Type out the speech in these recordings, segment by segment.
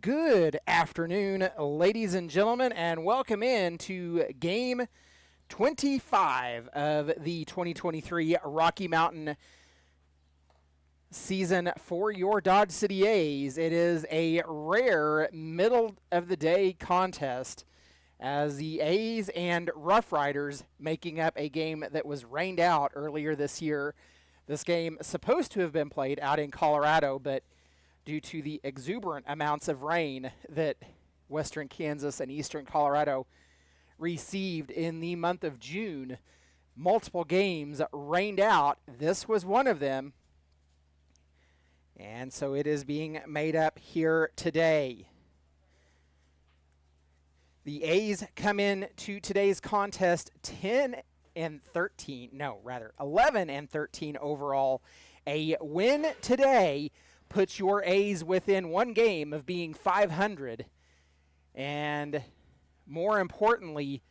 Good afternoon, ladies and gentlemen, and welcome in to Game 25 of the 2023 Rocky Mountain season for your Dodge City A's. It is a rare middle-of-the-day contest as the A's and Rough Riders making up a game that was rained out earlier this year. This game supposed to have been played out in Colorado, but due to the exuberant amounts of rain that western Kansas and eastern Colorado received in the month of June, multiple games rained out. This was one of them. And so it is being made up here today. The A's come in to today's contest 11 and 13 overall. A win today puts your A's within one game of being 500, and more importantly,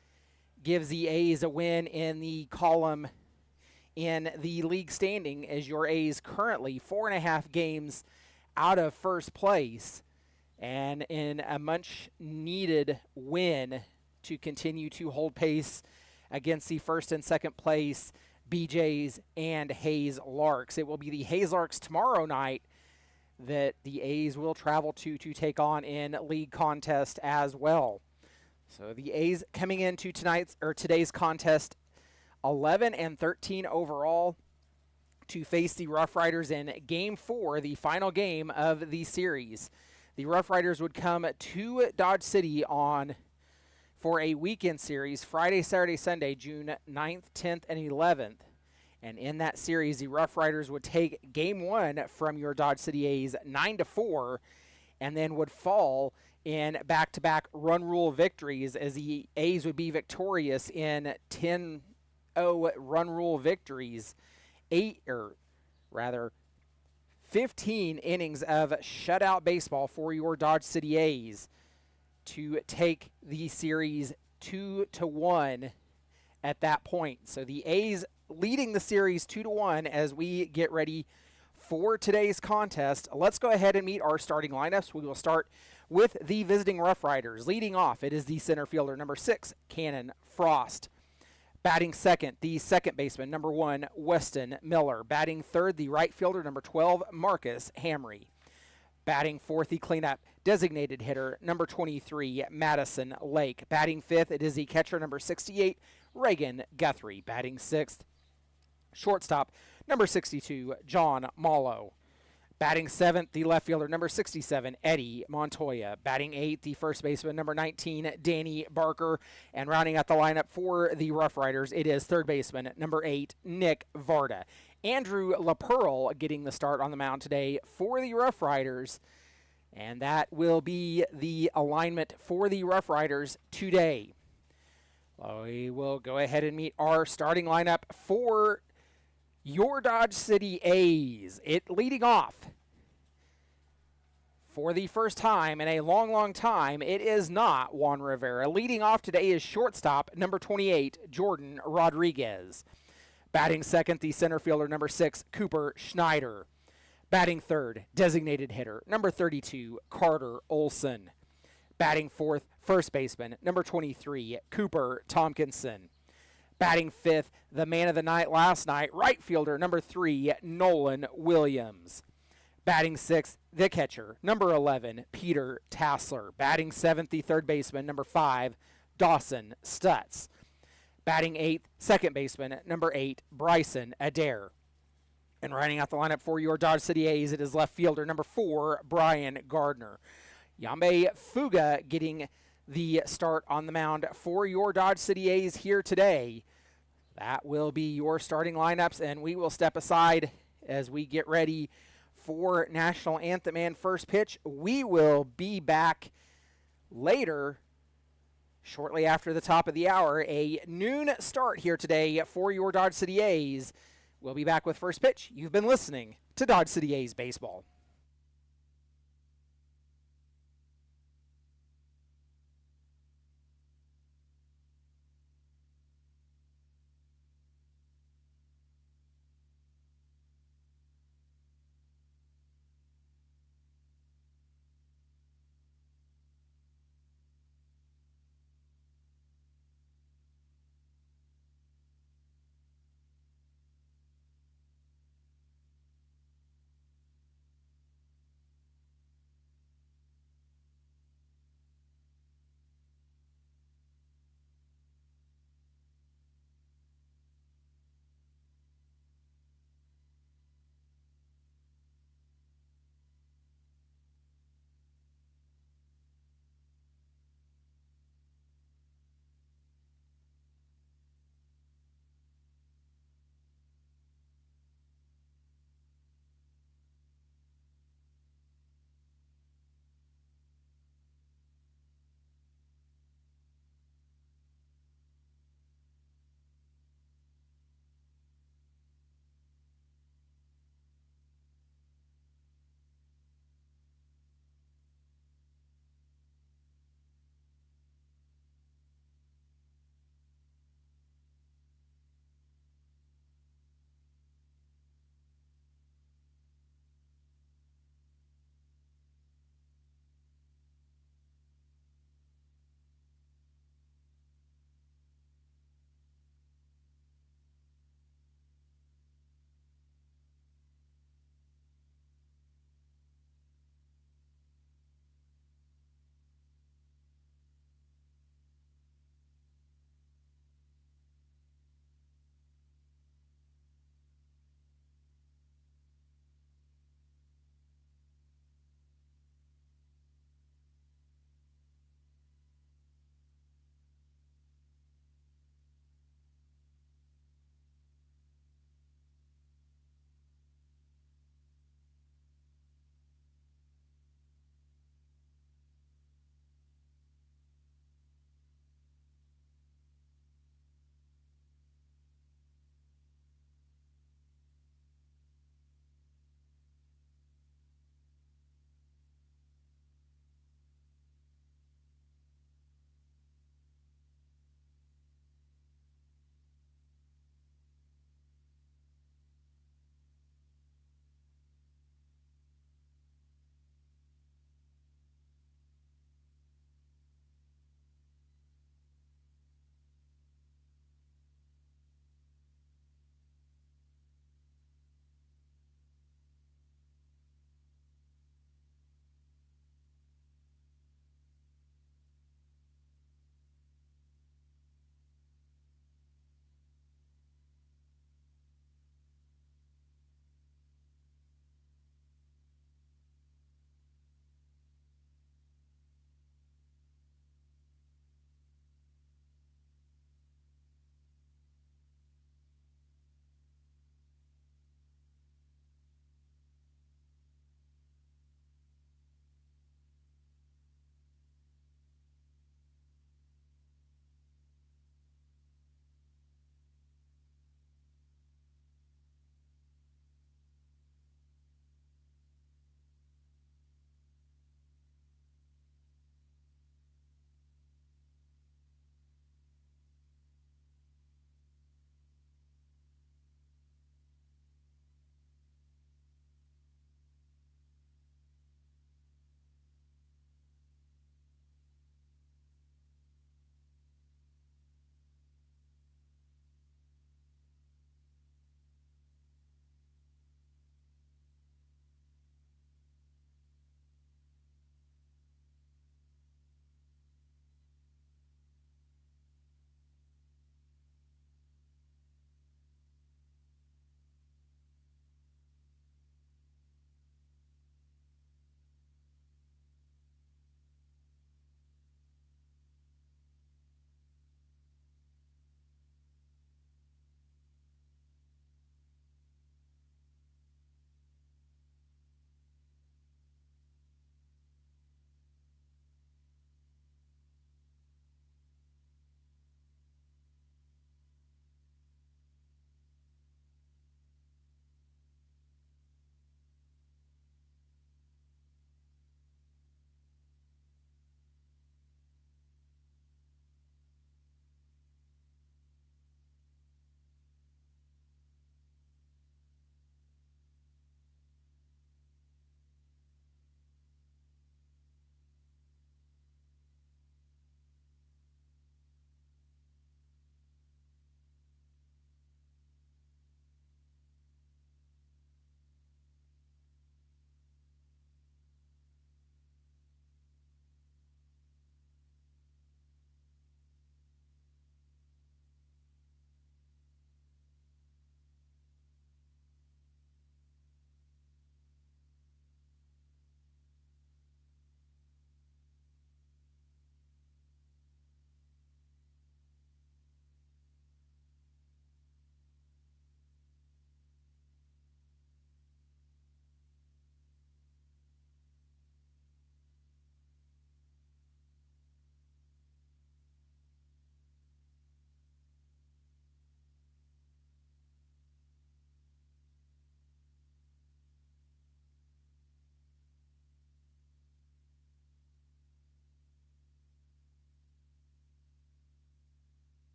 gives the A's a win in the column in the league standing, as your A's currently 4.5 games out of first place, and in a much needed win to continue to hold pace against the first and second place BJ's and Hayes Larks. It will be the Hayes Larks tomorrow night that the A's will travel to take on in league contest as well. So the A's coming into today's contest 11 and 13 overall to face the Rough Riders in Game 4, the final game of the series. The Rough Riders would come to Dodge City for a weekend series, Friday, Saturday, Sunday, June 9th, 10th, and 11th. And in that series, the Rough Riders would take Game 1 from your Dodge City A's 9-4, and then would fall in back-to-back run rule victories, as the A's would be victorious in 10-0 run rule victories, 15 innings of shutout baseball for your Dodge City A's to take the series 2-1 at that point. So the A's leading the series 2-1 as we get ready for today's contest. Let's go ahead and meet our starting lineups. We will start with the visiting Rough Riders. Leading off, it is the center fielder, number 6, Cannon Frost. Batting second, the second baseman, number 1, Weston Miller. Batting third, the right fielder, number 12, Marcus Hamry. Batting fourth, the cleanup designated hitter, number 23, Madison Lake. Batting fifth, it is the catcher, number 68, Reagan Guthrie. Batting sixth, shortstop, number 62, John Mallow. Batting seventh, the left fielder, number 67, Eddie Montoya. Batting eighth, the first baseman, number 19, Danny Barker. And rounding out the lineup for the Rough Riders, it is third baseman, number 8, Nick Varda. Andrew LaPearl getting the start on the mound today for the Rough Riders. And that will be the alignment for the Rough Riders today. We will go ahead and meet our starting lineup for your Dodge City A's. It leading off for the first time in a long, long time, it is not Juan Rivera. Leading off today is shortstop, number 28, Jordan Rodriguez. Batting second, the center fielder, number 6, Cooper Schneider. Batting third, designated hitter, number 32, Carter Olson. Batting fourth, first baseman, number 23, Cooper Tompkinson. Batting fifth, the man of the night last night, right fielder, number 3, Nolan Williams. Batting sixth, the catcher, number 11, Peter Tassler. Batting seventh, the third baseman, number 5, Dawson Stutz. Batting eighth, second baseman, number 8, Bryson Adair. And running out the lineup for your Dodge City A's, it is left fielder, number 4, Brian Gardner. Yambe Fuga getting the start on the mound for your Dodge City A's here today. That will be your starting lineups, and we will step aside as we get ready for National Anthem and first pitch. We will be back later, shortly after the top of the hour. A noon start here today for your Dodge City A's. We'll be back with first pitch. You've been listening to Dodge City A's Baseball.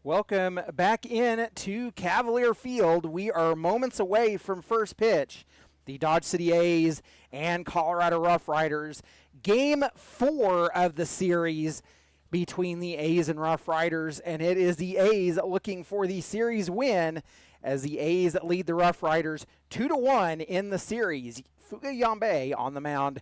Welcome back in to Cavalier Field. We are moments away from first pitch. The Dodge City A's and Colorado Rough Riders. Game 4 of the series between the A's and Rough Riders, and it is the A's looking for the series win as the A's lead the Rough Riders 2-1 in the series. Fuga Yambe on the mound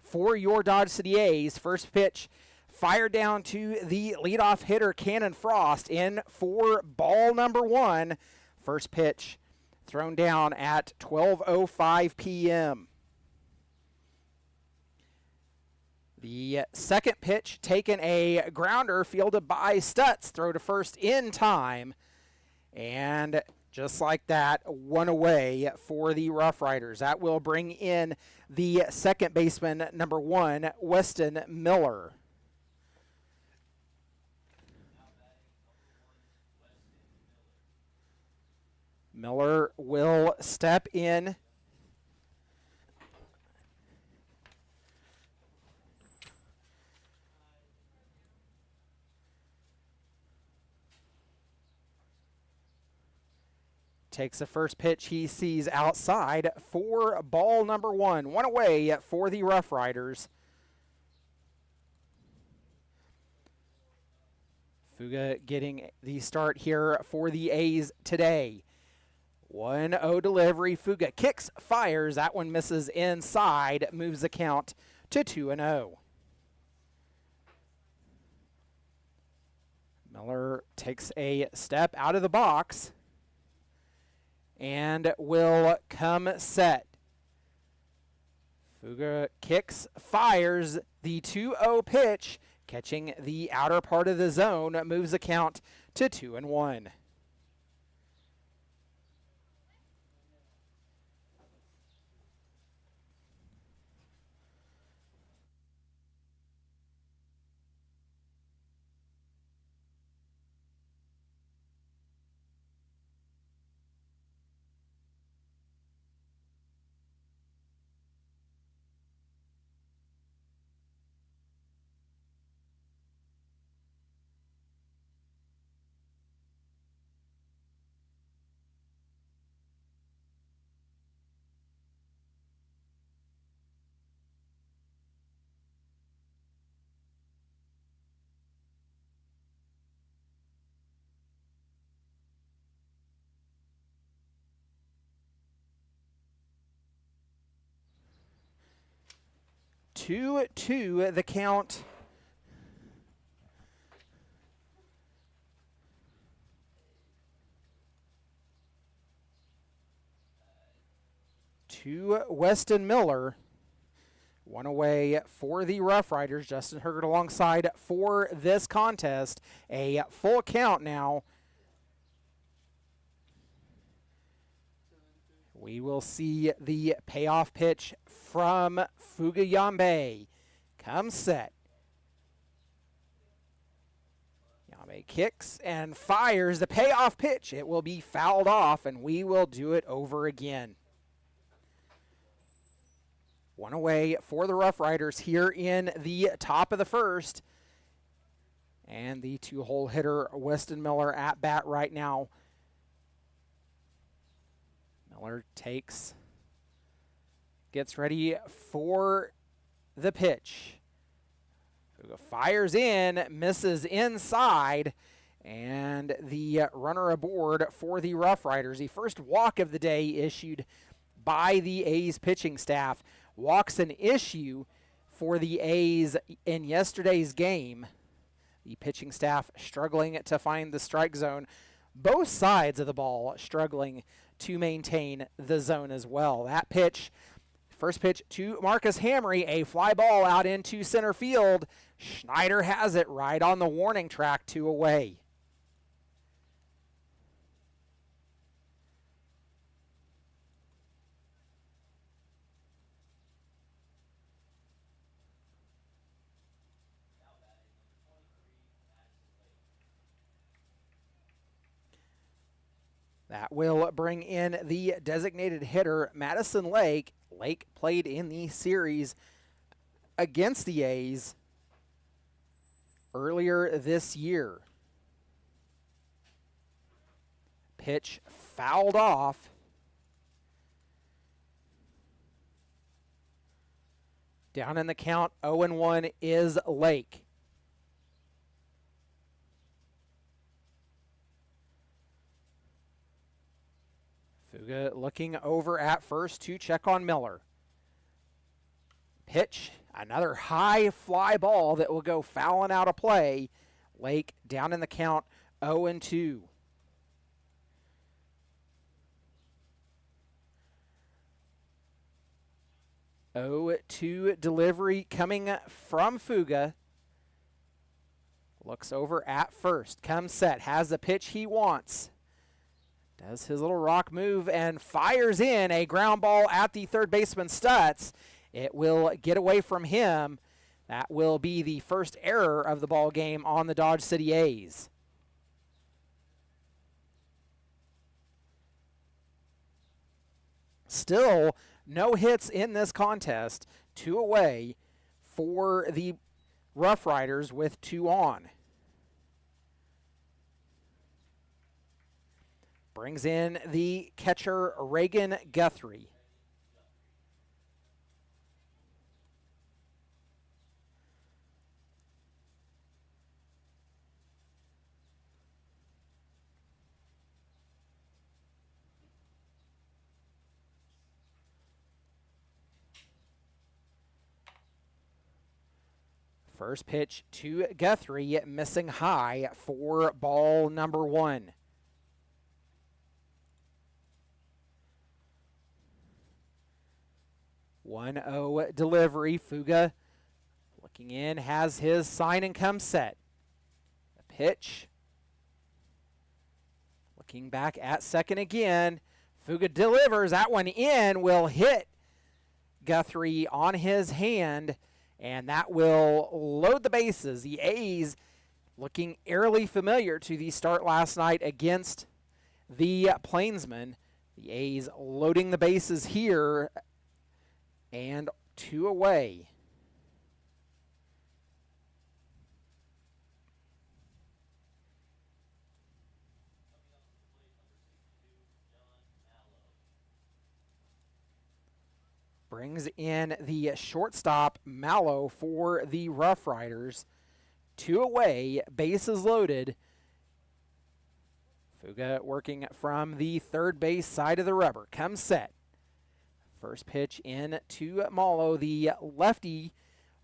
for your Dodge City A's. First pitch fired down to the leadoff hitter, Cannon Frost, in for ball number 1. First pitch thrown down at 12:05 p.m. The second pitch taken a grounder fielded by Stutz. Throw to first in time. And just like that, one away for the Rough Riders. That will bring in the second baseman, number 1, Weston Miller. Miller will step in. Takes the first pitch he sees outside for ball number 1. One away for the Rough Riders. Fuga getting the start here for the A's today. 1-0 delivery. Fuga kicks, fires. That one misses inside. Moves the count to 2-0. Miller takes a step out of the box and will come set. Fuga kicks, fires. The 2-0 pitch, catching the outer part of the zone, moves the count to 2-1. Two, the count. To Weston Miller. One away for the Rough Riders. Justin Hergert alongside for this contest. A full count now. We will see the payoff pitch from Fuga Yambe. Comes set. Yambe kicks and fires the payoff pitch. It will be fouled off, and we will do it over again. One away for the Rough Riders here in the top of the first. And the two-hole hitter, Weston Miller, at bat right now. Miller gets ready for the pitch. Fuga fires in, misses inside, and the runner aboard for the Rough Riders. The first walk of the day issued by the A's pitching staff. Walks an issue for the A's in yesterday's game. The pitching staff struggling to find the strike zone. Both sides of the ball struggling to maintain the zone as well. That pitch, first pitch to Marcus Hamry, a fly ball out into center field. Schneider has it right on the warning track, 2 away. That will bring in the designated hitter, Madison Lake. Lake played in the series against the A's earlier this year. Pitch fouled off. Down in the count, 0-1 is Lake. Fuga looking over at first to check on Miller. Pitch, another high fly ball that will go fouling out of play. Lake down in the count, 0-2. To delivery coming from Fuga. Looks over at first. Comes set. Has the pitch he wants. Does his little rock move and fires in a ground ball at the third baseman Stutz. It will get away from him. That will be the first error of the ball game on the Dodge City A's. Still no hits in this contest. 2 away for the Rough Riders with 2 on. Brings in the catcher Reagan Guthrie. First pitch to Guthrie, missing high for ball number 1. Delivery. Fuga looking in, has his sign and come set. The pitch. Looking back at second again. Fuga delivers. That one in, will hit Guthrie on his hand, and that will load the bases. The A's looking eerily familiar to the start last night against the Plainsmen. The A's loading the bases here, and 2 away. Brings in the shortstop Mallow for the Rough Riders. 2 away, bases loaded. Fuga working from the third base side of the rubber. Comes set. First pitch in to Mallow, the lefty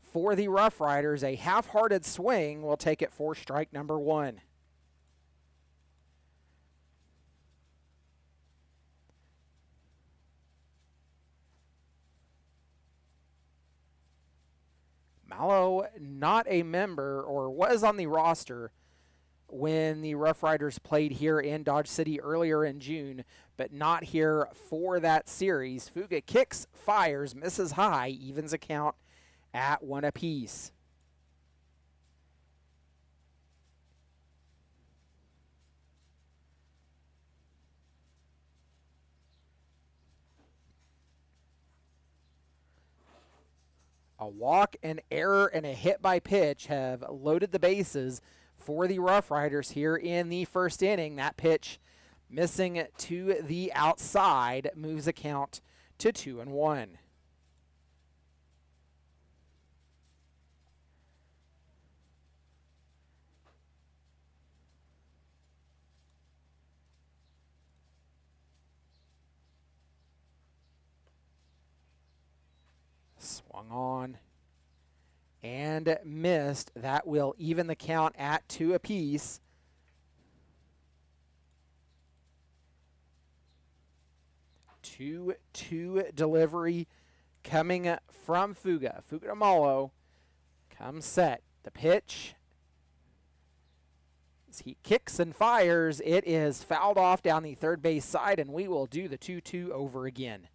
for the Rough Riders. A half-hearted swing will take it for strike number 1. Mallow, not a member, or was on the roster when the Rough Riders played here in Dodge City earlier in June, but not here for that series. Fuga kicks, fires, misses high, evens a count at 1 apiece. A walk, an error, and a hit by pitch have loaded the bases for the Rough Riders here in the first inning. That pitch missing to the outside moves a count to 2-1. Swung on and missed. That will even the count at 2 apiece. Two delivery coming from Fuga. Fuga to Mallow. Comes set. The pitch. As he kicks and fires, it is fouled off down the third base side, and we will do the 2-2 over again.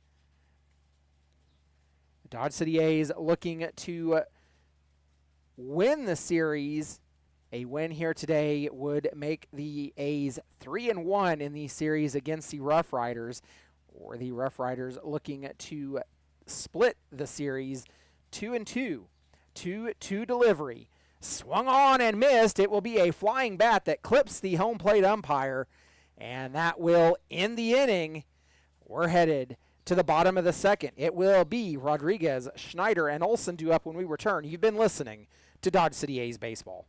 The Dodge City A's looking to win the series. A win here today would make the A's 3-1 in the series against the Rough Riders, or the Rough Riders looking to split the series 2-2. 2-2 delivery. Swung on and missed. It will be a flying bat that clips the home plate umpire, And that will end the inning. We're headed to the bottom of the second. It will be Rodriguez, Schneider, and Olsen due up when we return. You've been listening to Dodge City A's Baseball.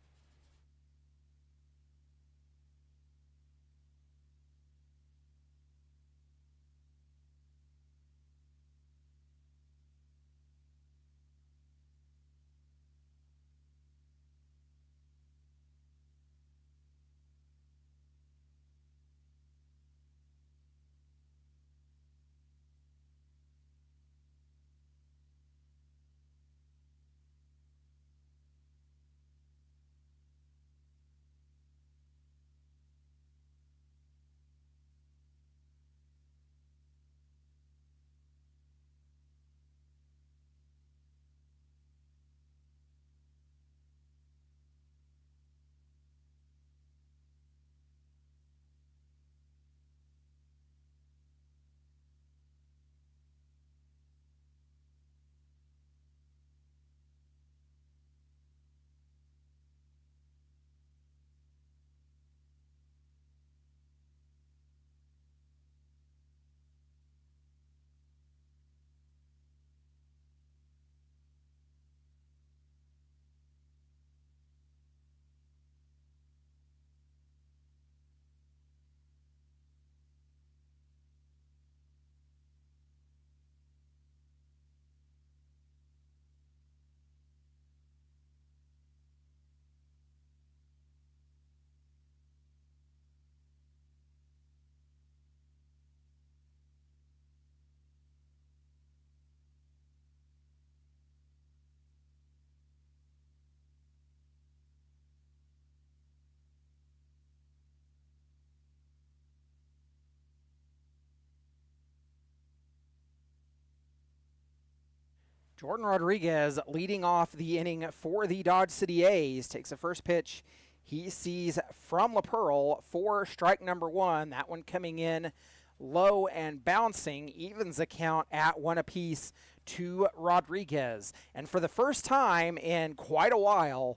Jordan Rodriguez leading off the inning for the Dodge City A's. Takes the first pitch he sees from LaPearl for strike number one. That one coming in low and bouncing. Evens the count at one apiece to Rodriguez. And for the first time in quite a while,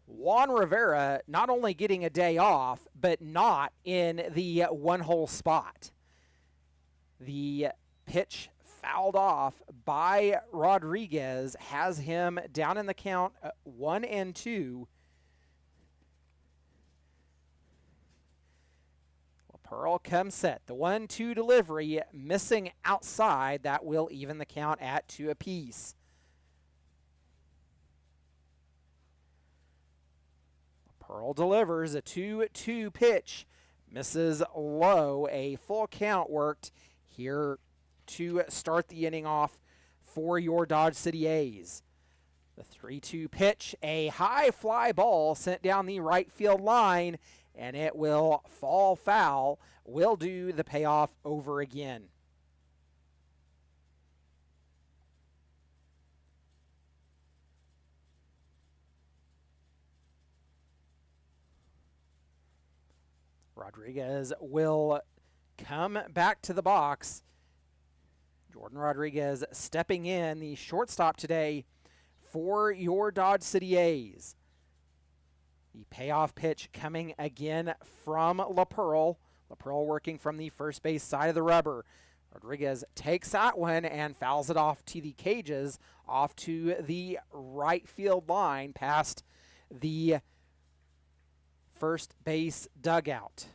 Juan Rivera not only getting a day off, but not in the one-hole spot. The pitch fouled off by Rodriguez has him down in the count 1-2. LaPearl comes set. The 1-2 delivery missing outside. That will even the count at 2 apiece. LaPearl delivers a 2-2 pitch. Misses low. A full count worked here to start the inning off for your Dodge City A's. The 3-2 pitch, a high fly ball sent down the right field line, and it will fall foul. Will do the payoff over again. Rodriguez will come back to the box. Jordan Rodriguez stepping in, the shortstop today for your Dodge City A's. The payoff pitch coming again from LaPearl. LaPearl working from the first base side of the rubber. Rodriguez takes that one and fouls it off to the cages, off to the right field line past the first base dugout.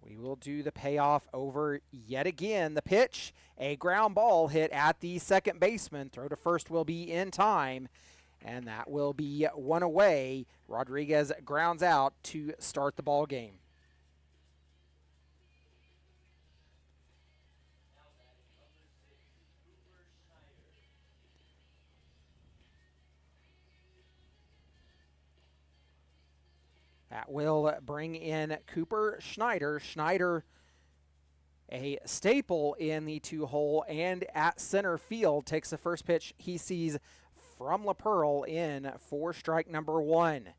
We will do the payoff over yet again. The pitch, a ground ball hit at the second baseman. Throw to first will be in time, and that will be one away. Rodriguez grounds out to start the ball game. That will bring in Cooper Schneider. Schneider, a staple in the two-hole and at center field, takes the first pitch he sees from LaPearl in for strike number one.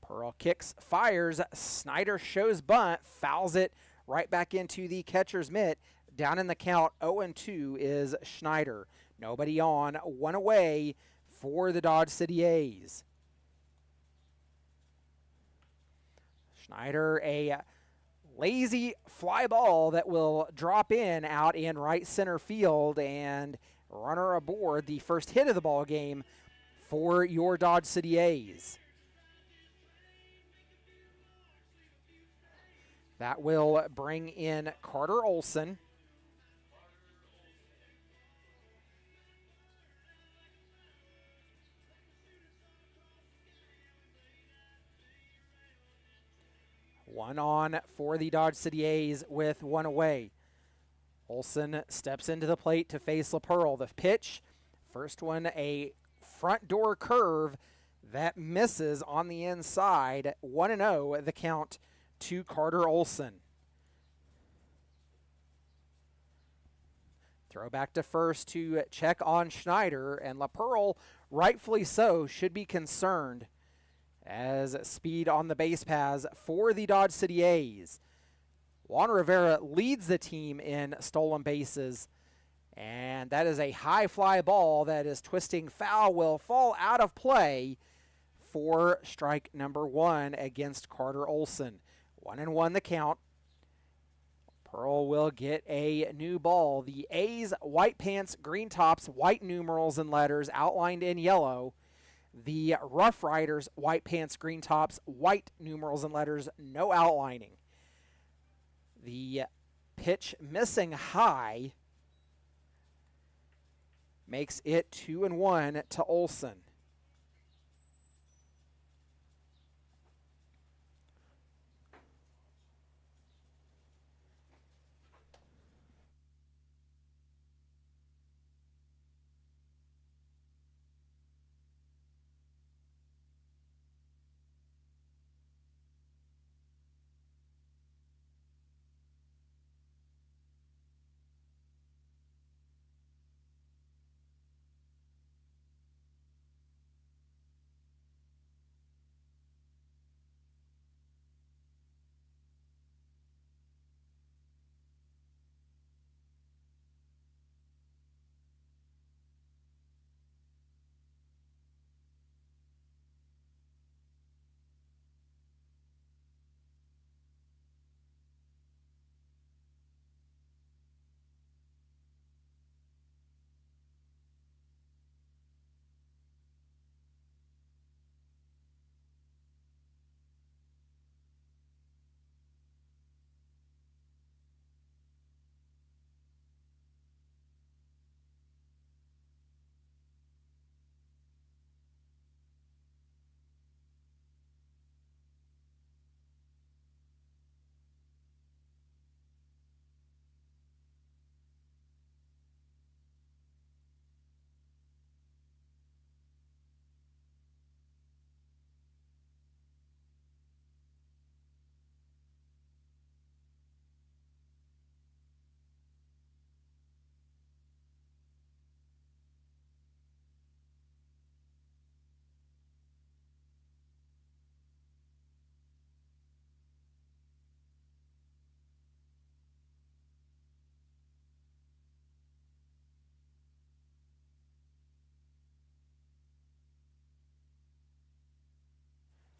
LaPearl kicks, fires. Schneider shows bunt, fouls it right back into the catcher's mitt. Down in the count, 0-2 is Schneider. Nobody on, one away for the Dodge City A's. Schneider, a lazy fly ball that will drop in out in right center field, and runner aboard, the first hit of the ball game for your Dodge City A's. That will bring in Carter Olson. One on for the Dodge City A's with one away. Olson steps into the plate to face LaPearl. The pitch, first one, a front door curve that misses on the inside. 1-0 the count to Carter Olson. Throw back to first to check on Schneider, and LaPearl, rightfully so, should be concerned as speed on the base paths for the Dodge City A's. Juan Rivera leads the team in stolen bases, and that is a high fly ball that is twisting foul, will fall out of play for strike number one against Carter Olson. 1-1 the count. Pearl will get a new ball. The A's white pants, green tops, white numerals and letters outlined in yellow. The Rough Riders white pants, green tops, white numerals and letters, no outlining. The pitch missing high makes it 2-1 to Olson.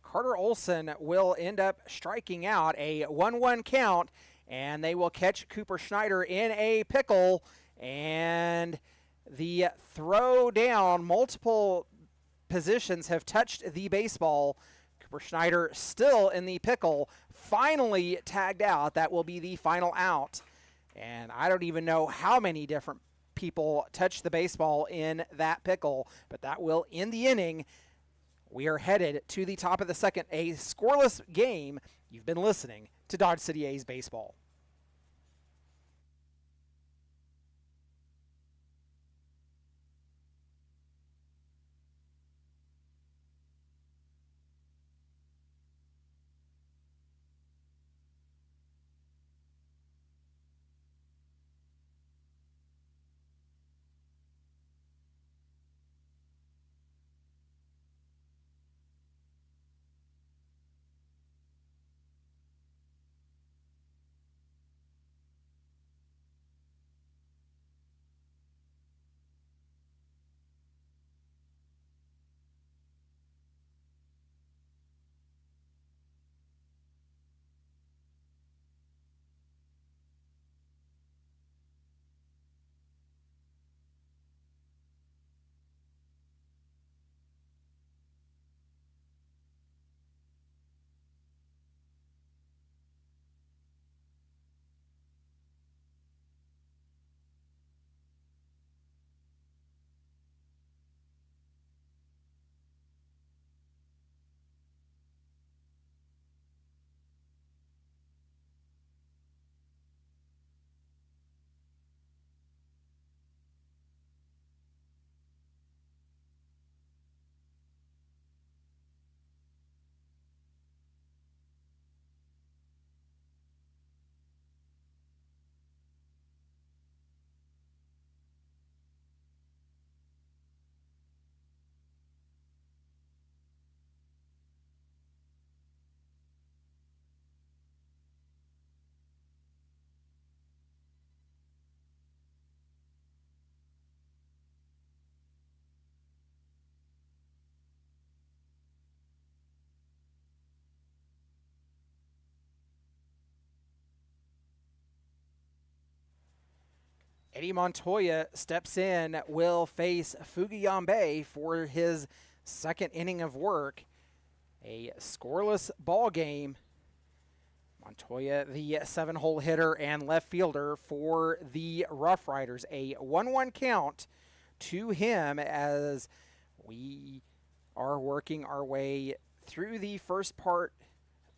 Carter Olson will end up striking out, a 1-1 count, and they will catch Cooper Schneider in a pickle, and the throw down, multiple positions have touched the baseball. Cooper Schneider still in the pickle, finally tagged out. That will be the final out, and I don't even know how many different people touched the baseball in that pickle, but that will end the inning. We are headed to the top of the second, a scoreless game. You've been listening to Dodge City A's Baseball. Eddie Montoya steps in, will face Fugiyambe for his second inning of work. A scoreless ball game. Montoya, the 7-hole hitter and left fielder for the Rough Riders. A 1-1 count to him as we are working our way through the first part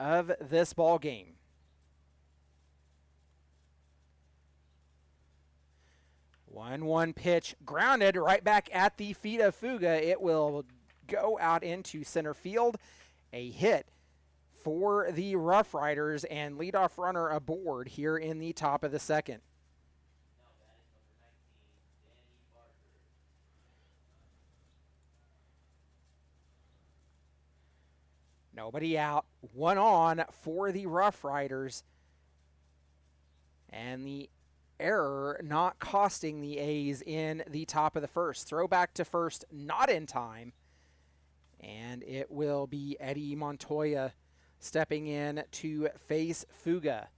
of this ball game. One pitch grounded right back at the feet of Fuga. It will go out into center field. A hit for the Rough Riders and leadoff runner aboard here in the top of the second. Nobody out, 1 on for the Rough Riders. And the error not costing the A's in the top of the first. Throw back to first, not in time. And it will be Eddie Montoya stepping in to face Fuga.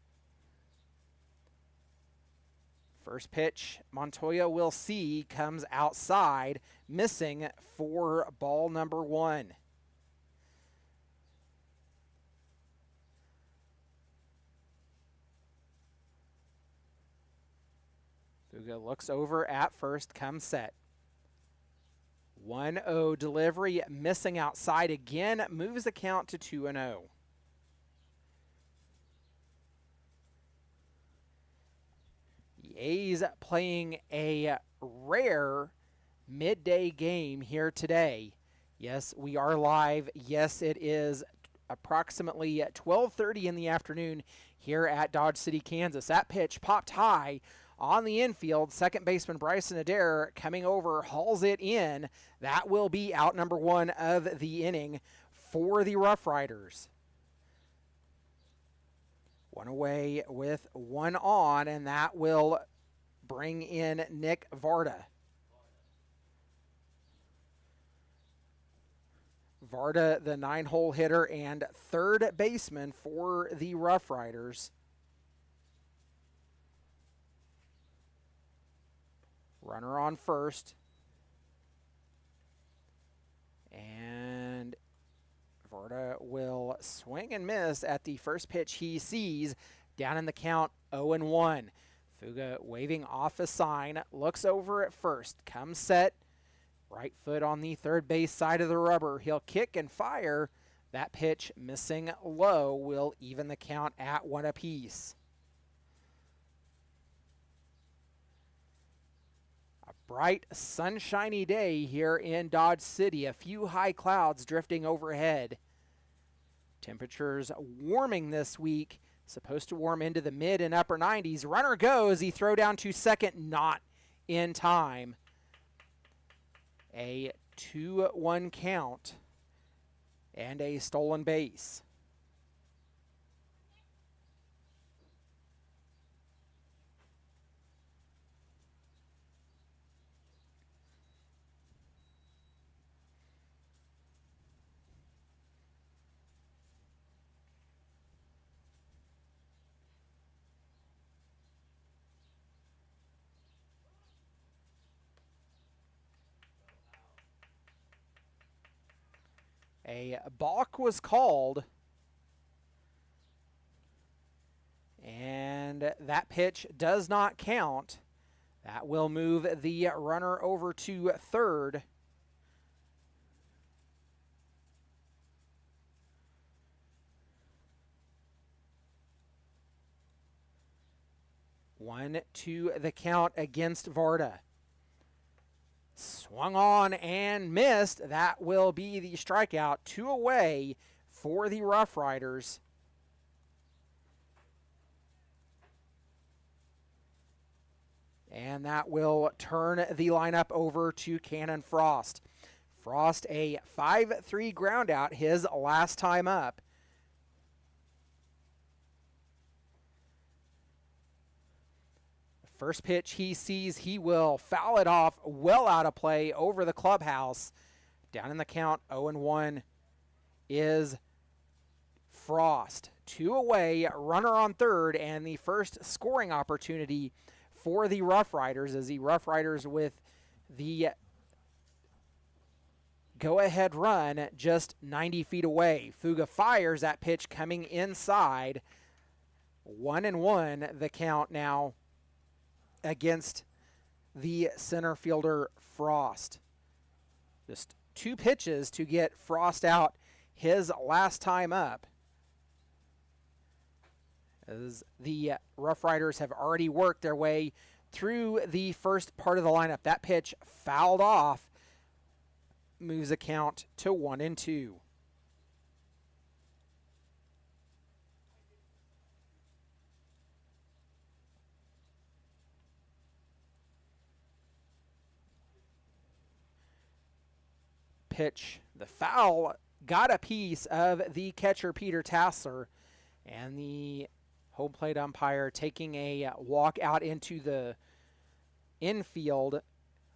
First pitch, Montoya will see, comes outside, missing for ball number 1. Fuga looks over at first, comes set. 1-0 delivery, missing outside again, moves the count to 2-0. The A's playing a rare midday game here today. Yes, we are live. Yes, it is approximately 12:30 in the afternoon here at Dodge City, Kansas. That pitch popped high on the infield. Second baseman Bryson Adair coming over, hauls it in. That will be out number 1 of the inning for the Rough Riders. 1 away with 1 on, and that will bring in Nick Varda. Varda, the 9-hole hitter and third baseman for the Rough Riders. Runner on first. And Varda will swing and miss at the first pitch he sees. Down in the count, 0-1. Fuga waving off a sign, looks over at first, comes set. Right foot on the third base side of the rubber. He'll kick and fire. That pitch missing low will even the count at 1 apiece. Bright, sunshiny day here in Dodge City. A few high clouds drifting overhead. Temperatures warming this week. Supposed to warm into the mid and upper 90s. Runner goes. He throw down to second. Not in time. A 2-1 count and a stolen base. A balk was called, and that pitch does not count. That will move the runner over to third. One to the count against Varda. Swung on and missed. That will be the strikeout. 2 away for the Rough Riders. And that will turn the lineup over to Cannon Frost. Frost, a 5-3 ground out, his last time up. First pitch he sees, he will foul it off well out of play over the clubhouse. Down in the count, 0-1 is Frost. 2 away, runner on third, and the first scoring opportunity for the Rough Riders, as the Rough Riders with the go-ahead run just 90 feet away. Fuga fires that pitch coming inside. 1-1 the count now against the center fielder Frost. Just 2 pitches to get Frost out his last time up, as the Rough Riders have already worked their way through the first part of the lineup. That pitch fouled off, moves the count to 1-2. Pitch, the foul, got a piece of the catcher Peter Tassler, and the home plate umpire taking a walk out into the infield.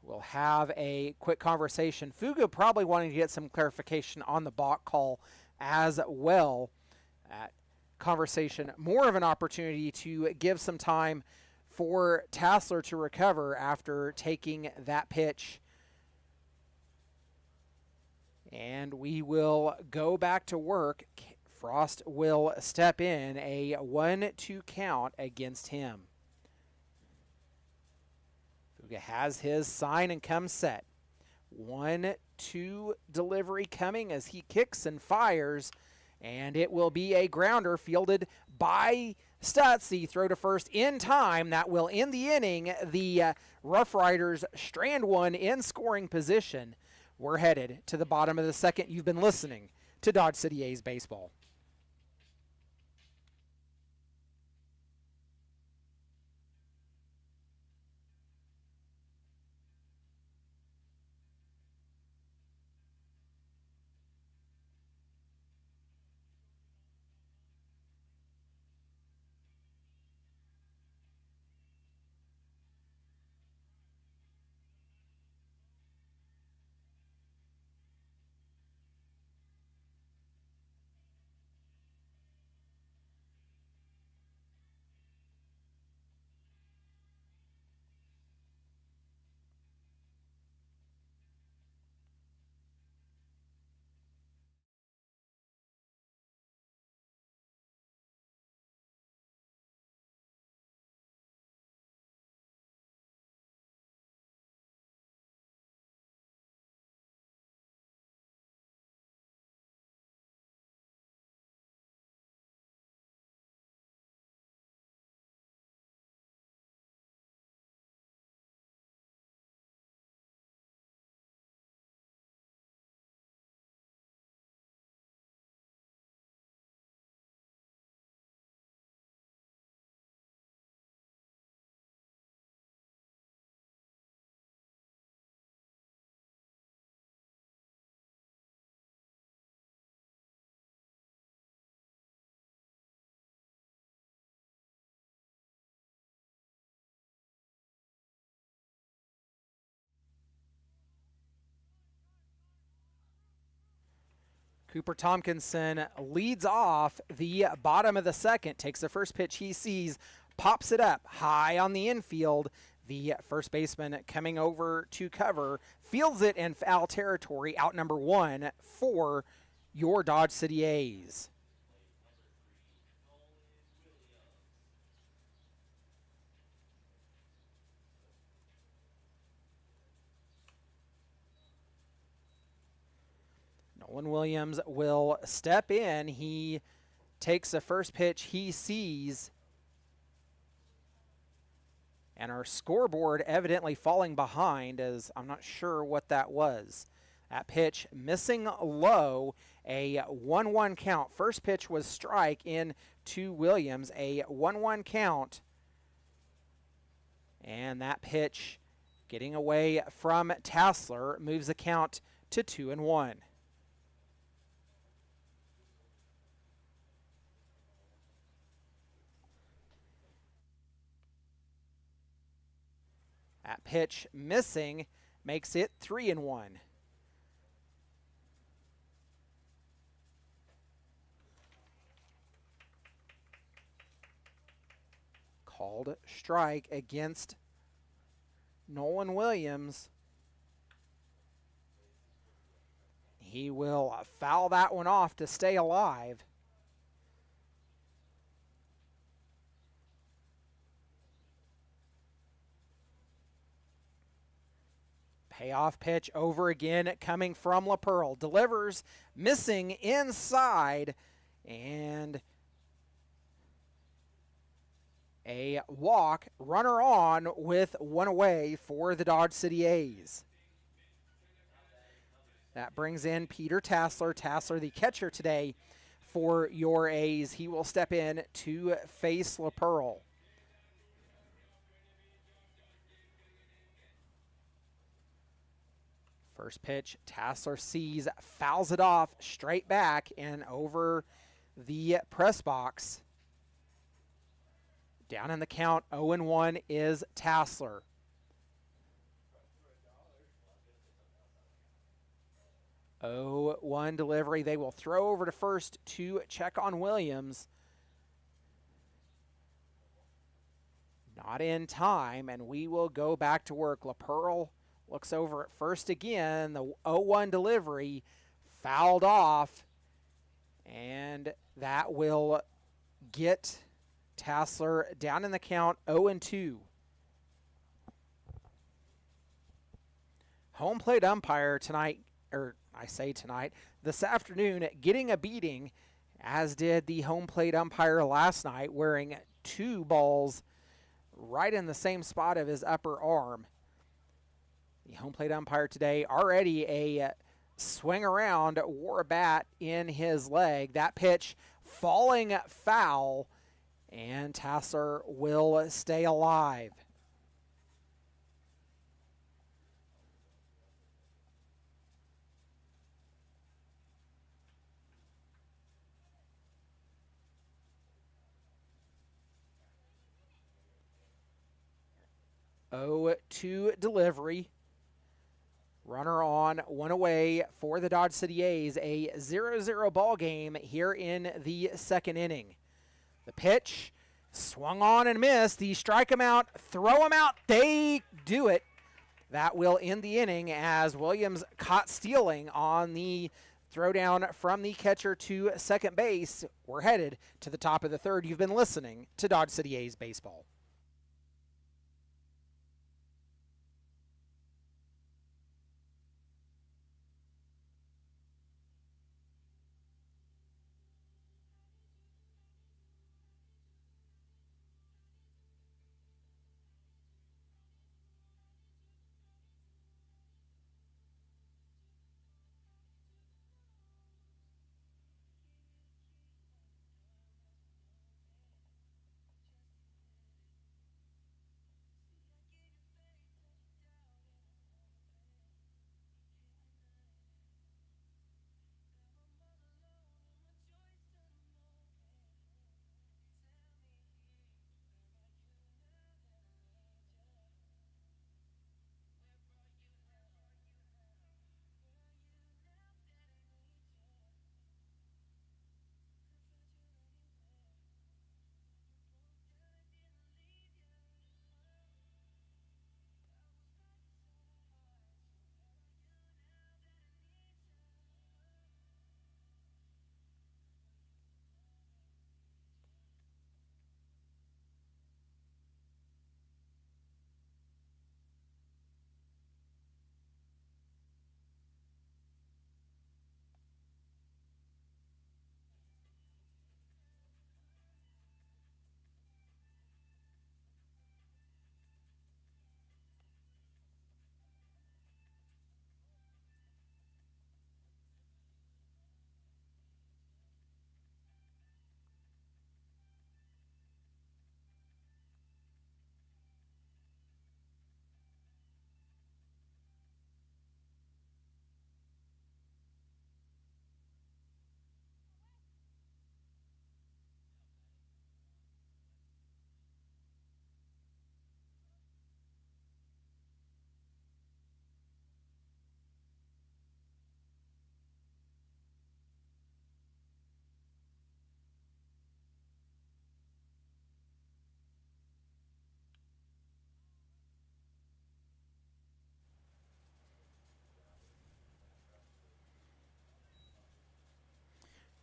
We'll have a quick conversation. Fuga probably wanting to get some clarification on the balk call as well. Conversation, more of an opportunity to give some time for Tassler to recover after taking that pitch. And we will go back to work. Frost will step in, a 1-2 count against him. Fuga has his sign and comes set. 1-2 delivery coming as he kicks and fires, and it will be a grounder fielded by Stutz. The throw to first in time. That will end the inning. The Rough Riders strand one in scoring position. We're headed to the bottom of the second. You've been listening to Dodge City A's Baseball. Cooper Tompkinson leads off the bottom of the second, takes the first pitch he sees, pops it up high on the infield. The first baseman coming over to cover, fields it in foul territory, out number 1 for your Dodge City A's. Nolan Williams will step in. He takes the first pitch he sees. And our scoreboard evidently falling behind, as I'm not sure what that was. That pitch missing low, a 1-1 count. First pitch was strike in to Williams, a 1-1 count. And that pitch getting away from Tassler moves the count to 2-1. That pitch missing makes it 3-1. Called strike against Nolan Williams. He will foul that one off to stay alive. Payoff pitch over again coming from LaPearl. Delivers, missing inside, and a walk. Runner on with one away for the Dodge City A's. That brings in Peter Tassler. Tassler, the catcher today for your A's. He will step in to face LaPearl. First pitch, Tassler sees, fouls it off straight back and over the press box. Down in the count, 0-1 is Tassler. One delivery. They will throw over to first to check on Williams. Not in time, and we will go back to work. LaPearl looks over at first again. The 0-1 delivery fouled off, and that will get Tassler down in the count, 0-2. Home plate umpire tonight, or I say tonight, this afternoon, getting a beating, as did the home plate umpire last night, wearing 2 balls right in the same spot of his upper arm. The home plate umpire today already a swing around, wore a bat in his leg. That pitch falling foul, and Tassler will stay alive. To delivery. Runner on, one away for the Dodge City A's. A 0-0 ball game here in the second inning. The pitch swung on and missed. The strike him out, throw him out. They do it. That will end the inning as Williams caught stealing on the throwdown from the catcher to second base. We're headed to the top of the third. You've been listening to Dodge City A's baseball.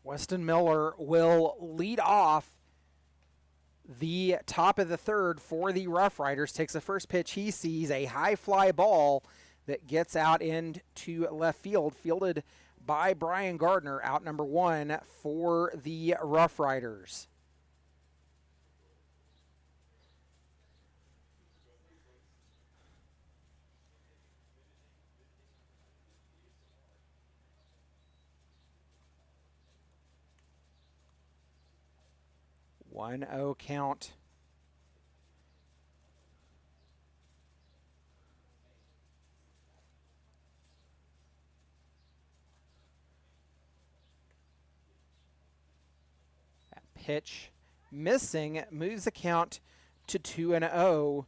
Weston Miller will lead off the top of the third for the Rough Riders. Takes the first pitch. He sees a high fly ball that gets out into left field, fielded by Brian Gardner, out number 1 for the Rough Riders. One 0 count. That pitch missing moves the count to 2-0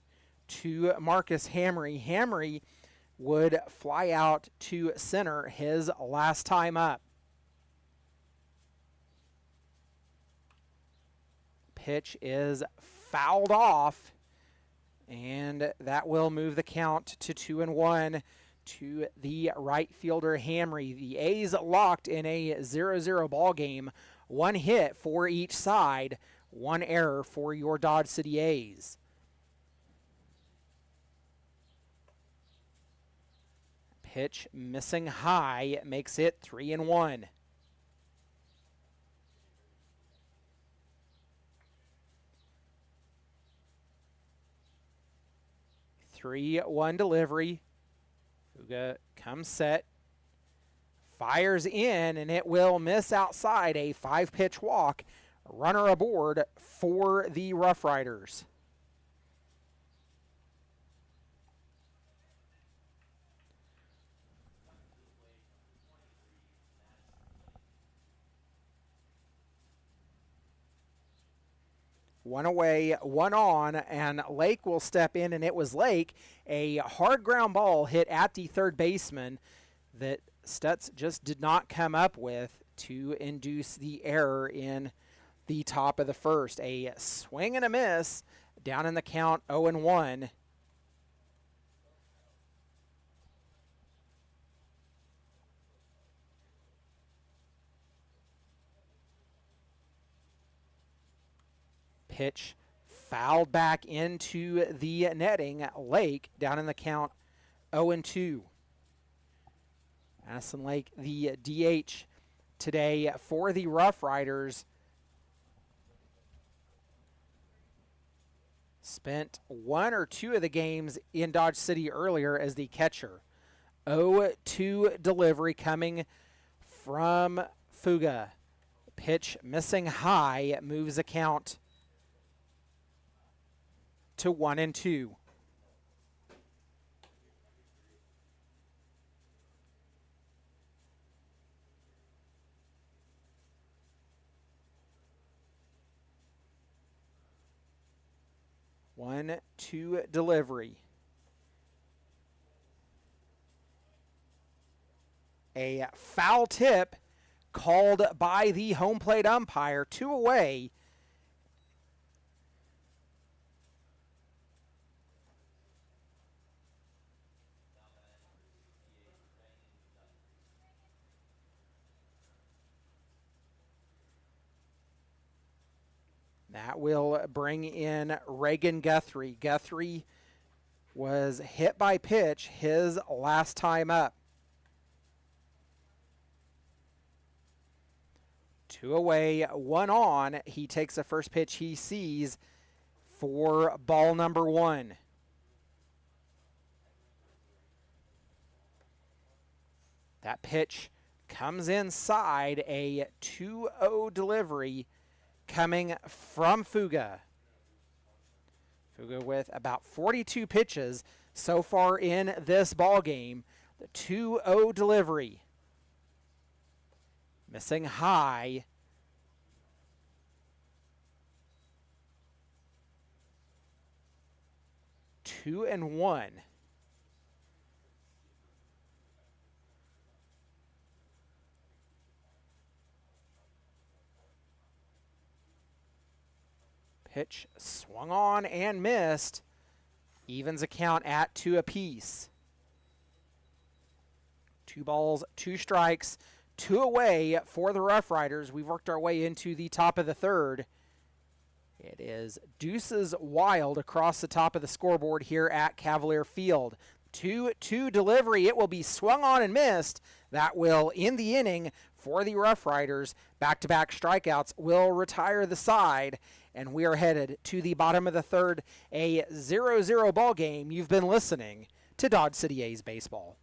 to Marcus Hamry. Hamry would fly out to center his last time up. Pitch is fouled off, and that will move the count to 2-1 to the right fielder Hamry. The A's locked in a 0-0 ball game. 1 hit for each side, 1 error for your Dodge City A's. Pitch missing high makes it 3-1. 3-1 delivery. Fuga comes set, fires in, and it will miss outside. A 5-pitch walk. Runner aboard for the Rough Riders. One away, 1 on, and Lake will step in, and it was Lake. A hard ground ball hit at the third baseman that Stutz just did not come up with to induce the error in the top of the first. A swing and a miss down in the count, 0-1. Pitch fouled back into the netting. Lake down in the count, 0-2. Madison Lake, the DH today for the Rough Riders. Spent 1 or 2 of the games in Dodge City earlier as the catcher. 0-2 delivery coming from Fuga. Pitch missing high, moves the count to 1-2. One, two delivery. A foul tip called by the home plate umpire, 2 away. That will bring in Reagan Guthrie. Guthrie was hit by pitch his last time up. 2 away, 1 on. He takes the first pitch he sees for ball number 1. That pitch comes inside, a 2-0 delivery coming from Fuga. Fuga with about 42 pitches so far in this ball game. The 2-0 delivery. Missing high. Two and one. Pitch swung on and missed. Evens a count at 2 apiece. 2 balls, 2 strikes 2 away for the Rough Riders. We've worked our way into the top of the third. It is deuces wild across the top of the scoreboard here at Cavalier Field. 2-2 delivery. It will be swung on and missed. That will end the inning for the Rough Riders. Back-to-back strikeouts will retire the side, and we are headed to the bottom of the third, a 0-0 ball game. You've been listening to Dodge City A's Baseball.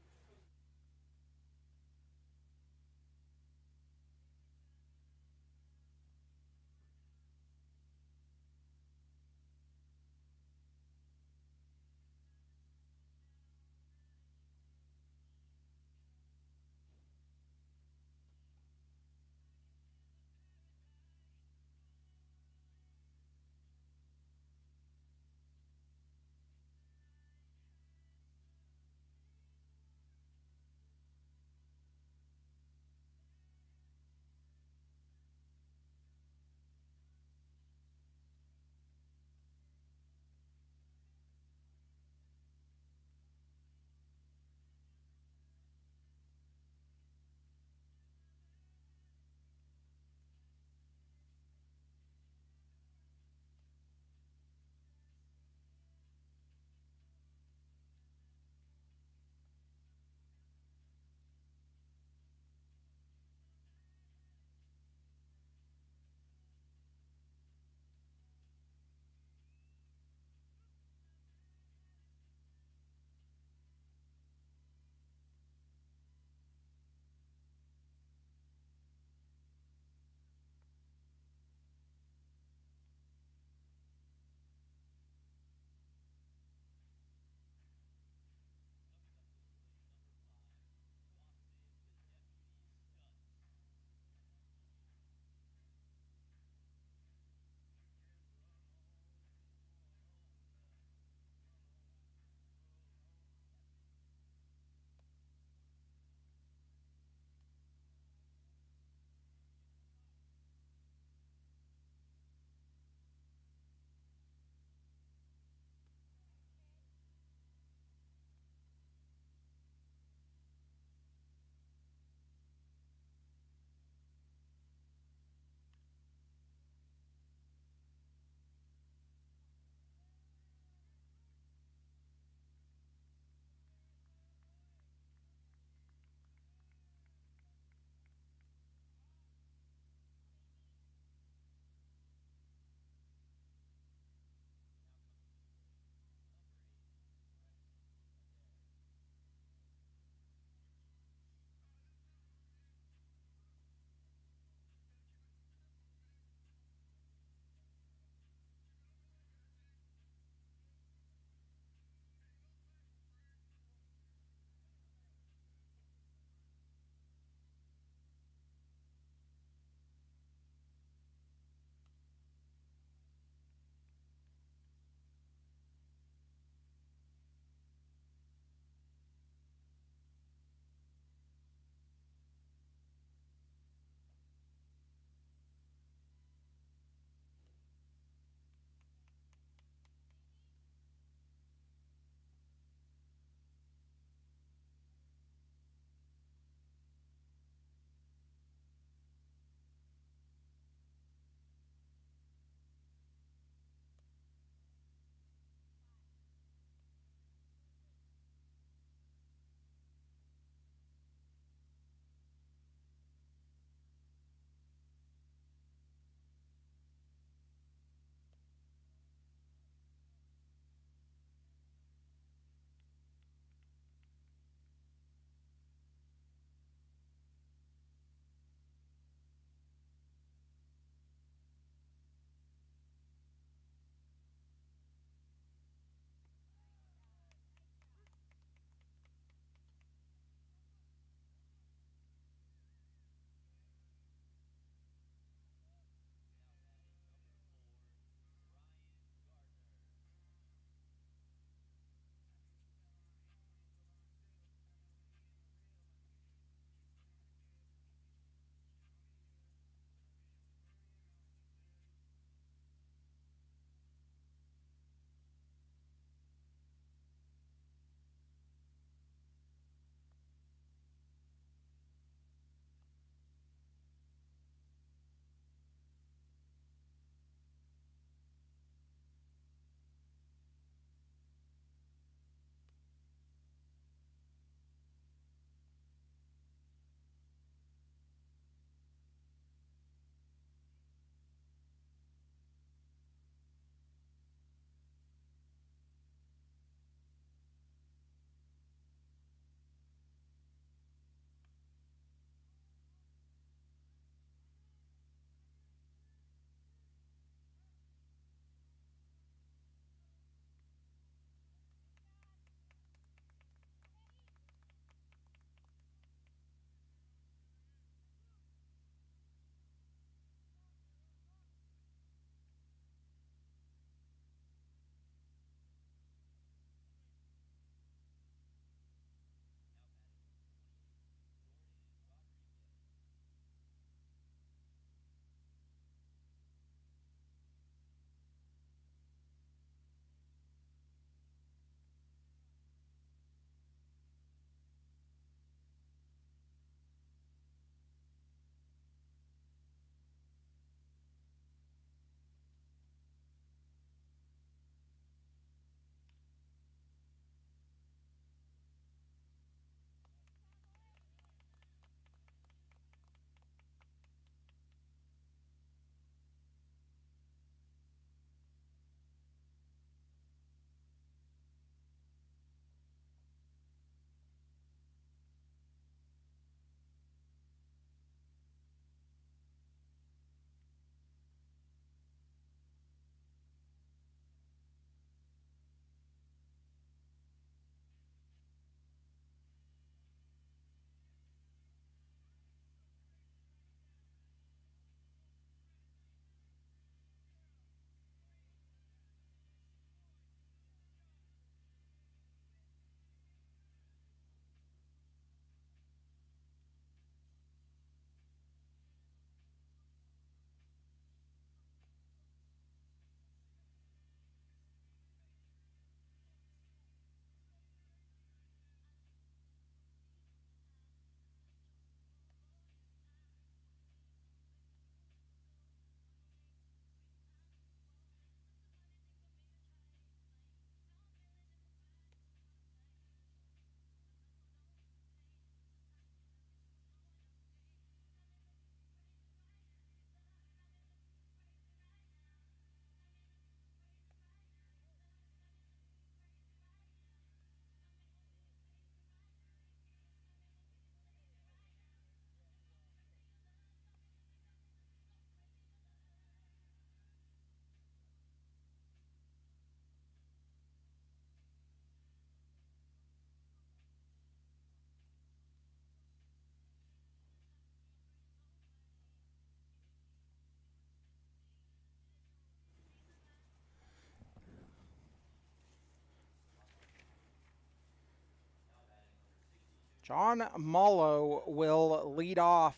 John Mallow will lead off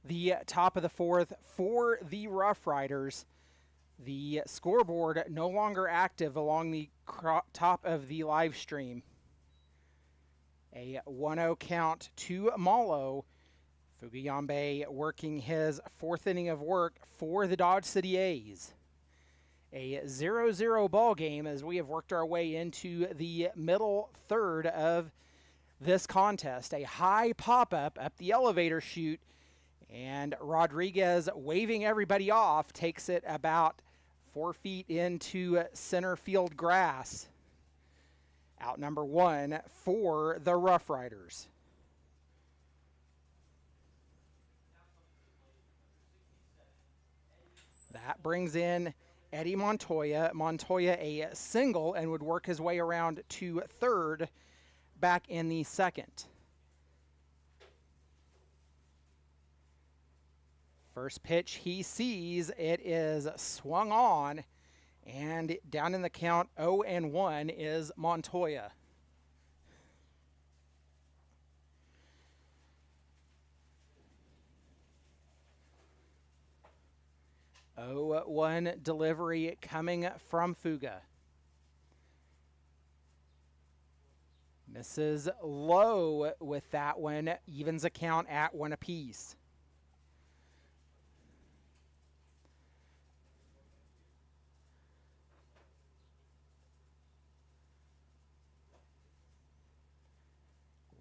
the top of the fourth for the Rough Riders. The scoreboard no longer active along the top of the live stream. A 1-0 count to Mallow. Fugayambe working his fourth inning of work for the Dodge City A's. A 0-0 ball game as we have worked our way into the middle third of this contest. A high pop-up up the elevator chute, and Rodriguez, waving everybody off, takes it about 4 feet into center field grass. Out number 1 for the Rough Riders. That brings in Eddie Montoya. Montoya a single and would work his way around to third back in the second. First pitch he sees, it is swung on, and down in the count 0-1 is Montoya. One delivery coming from Fuga. Misses low with that one, evens a count at 1 apiece.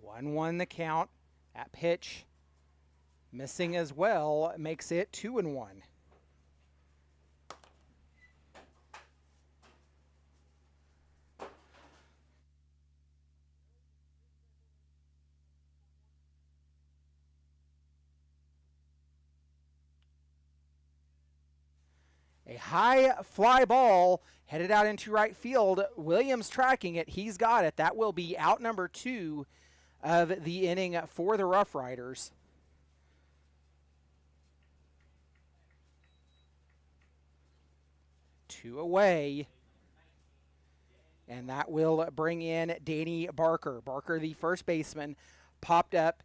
One the count. At pitch, missing as well, makes it 2-1. A high fly ball headed out into right field. Williams tracking it. He's got it. That will be out number 2 of the inning for the Rough Riders. Two away. And that will bring in Danny Barker. Barker, the first baseman, popped up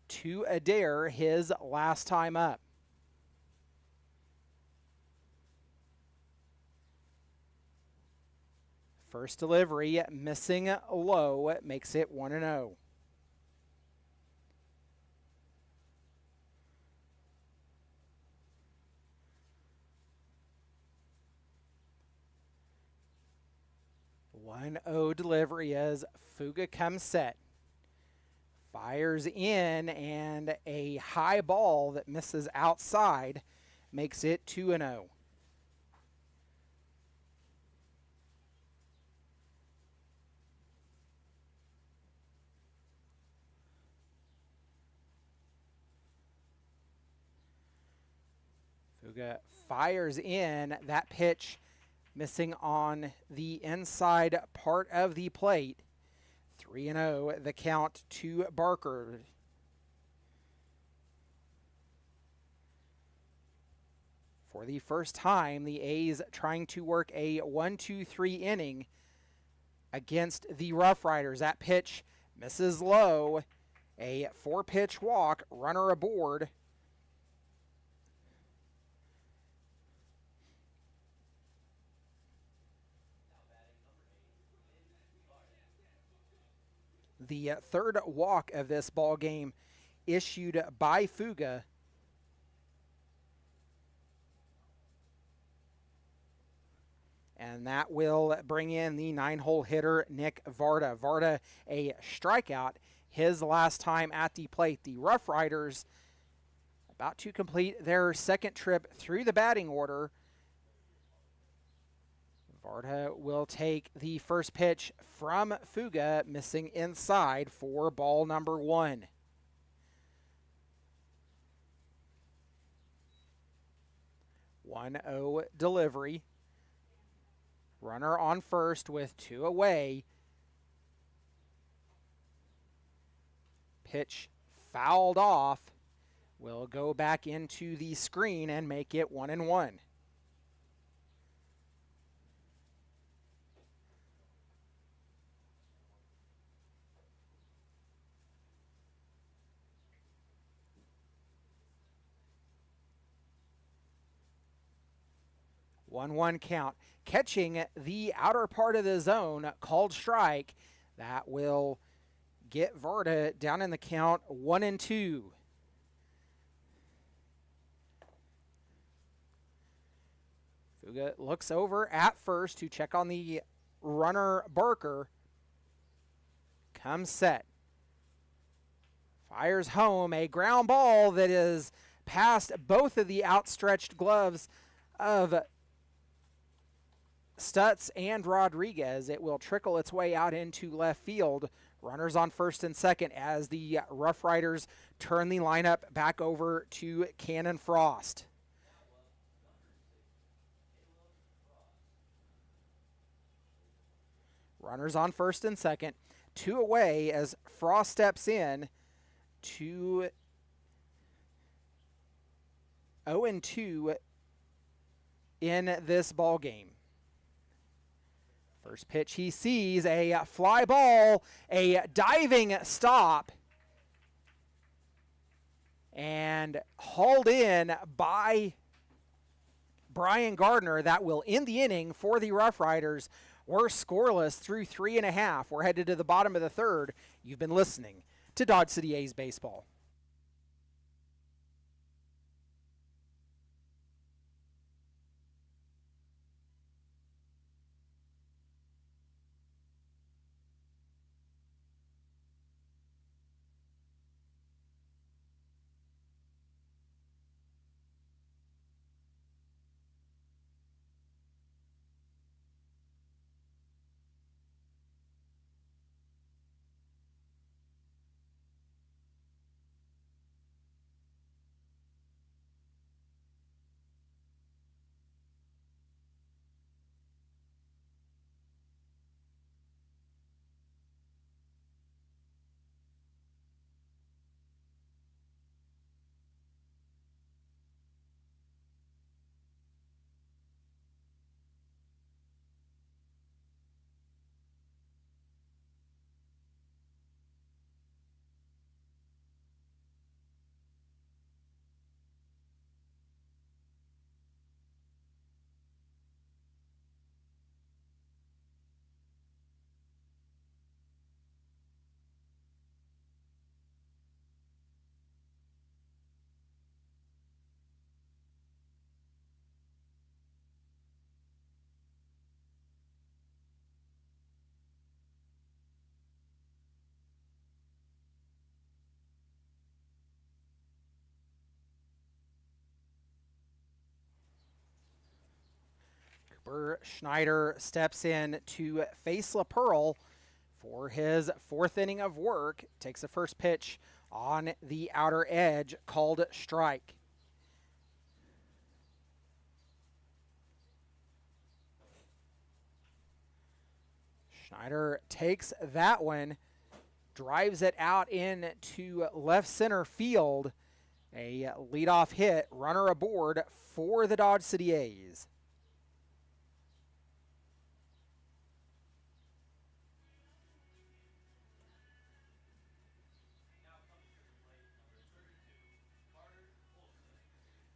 to Adair his last time up. First delivery missing low, makes it 1-0. One 0 delivery as Fuga comes set. Fires in, and a high ball that misses outside makes it 2-0. Fuga fires in. That pitch missing on the inside part of the plate. 3-0, the count to Barker. For the first time, the A's trying to work a 1-2-3 inning against the Rough Riders. That pitch misses low. A 4-pitch walk, runner aboard. The third walk of this ball game issued by Fuga. And that will bring in the 9-hole hitter, Nick Varda. Varda, a strikeout his last time at the plate. The Rough Riders about to complete their second trip through the batting order. Varda will take the first pitch from Fuga, missing inside for ball number 1. One 0 delivery. Runner on first with 2 away. Pitch fouled off. Will go back into the screen and make it 1-1. 1-1 count. Catching the outer part of the zone, called strike. That will get Varda down in the count 1-2. Fuga looks over at first to check on the runner Barker. Comes set. Fires home a ground ball that is past both of the outstretched gloves of Stutz and Rodriguez. It will trickle its way out into left field. Runners on first and second as the Rough Riders turn the lineup back over to Cannon Frost. Runners on first and second. 2 away as Frost steps in to 0-2 in this ball game. First pitch he sees, a fly ball, a diving stop, and hauled in by Brian Gardner. That will end the inning for the Rough Riders. We're scoreless through 3.5. We're headed to the bottom of the third. You've been listening to Dodge City A's Baseball. Schneider steps in to face LaPearl for his 4th inning of work. Takes the first pitch on the outer edge, called strike. Schneider takes that one, drives it out into left center field. A leadoff hit, runner aboard for the Dodge City A's.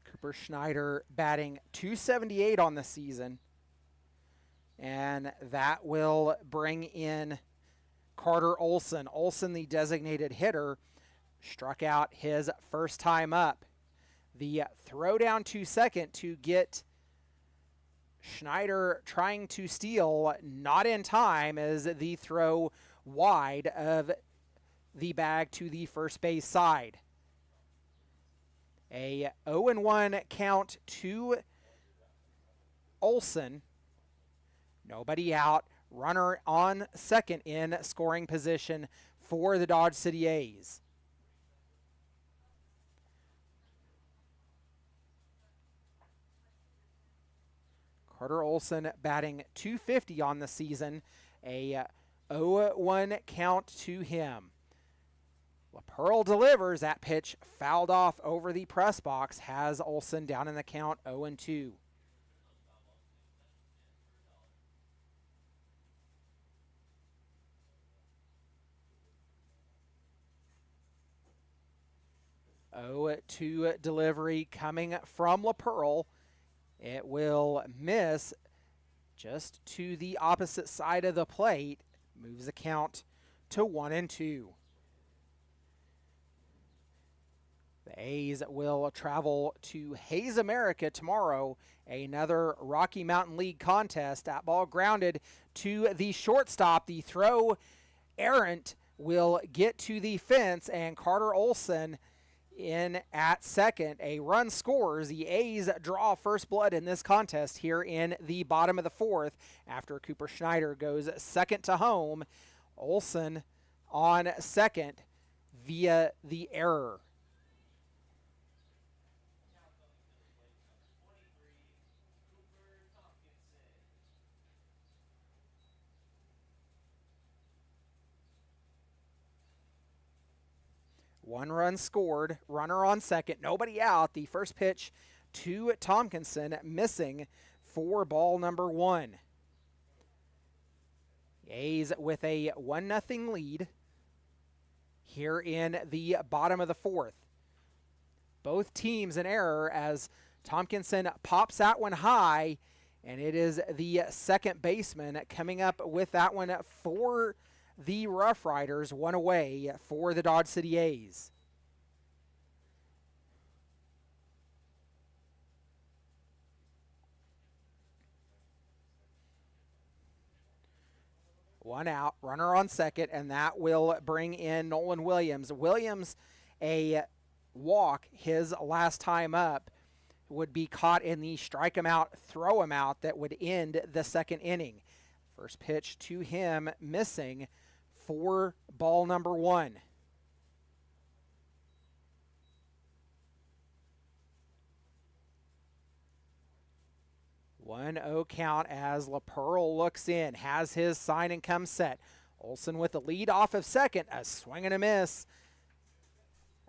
Cooper Schneider batting .278 on the season. And that will bring in Carter Olson. Olson, the designated hitter, struck out his first time up. The throw down to second to get Schneider trying to steal, not in time, as the throw wide of the bag to the first base side. A 0-1 count to Olson. Nobody out. Runner on second in scoring position for the Dodge City A's. Carter Olson batting .250 on the season. A 0-1 count to him. LaPearl delivers. That pitch fouled off over the press box. Has Olson down in the count 0-2. To delivery coming from LaPearl It will miss just to the opposite side of the plate. Moves the count to 1-2. The A's will travel to Hayes America tomorrow. Another Rocky Mountain League contest. That ball grounded to the shortstop. The throw errant will get to the fence, and Carter Olson in at second. A run scores. The A's draw first blood in this contest here in the bottom of the fourth after Cooper Schneider goes second to home. Olson on second via the error. One run scored, runner on second, nobody out. The first pitch to Tompkinson, missing for ball number 1. A's with a 1-0 lead here in the bottom of the fourth. Both teams in error as Tompkinson pops that one high, and it is the second baseman coming up with that one for the Rough Riders, one away for the Dodge City A's. One out, runner on second, and that will bring in Nolan Williams. Williams, a walk his last time up, would be caught in the strike him out, throw him out that would end the second inning. First pitch to him, missing for ball number 1. One 0 count as LaPearl looks in, has his sign and come set. Olson with the lead off of second, a swing and a miss.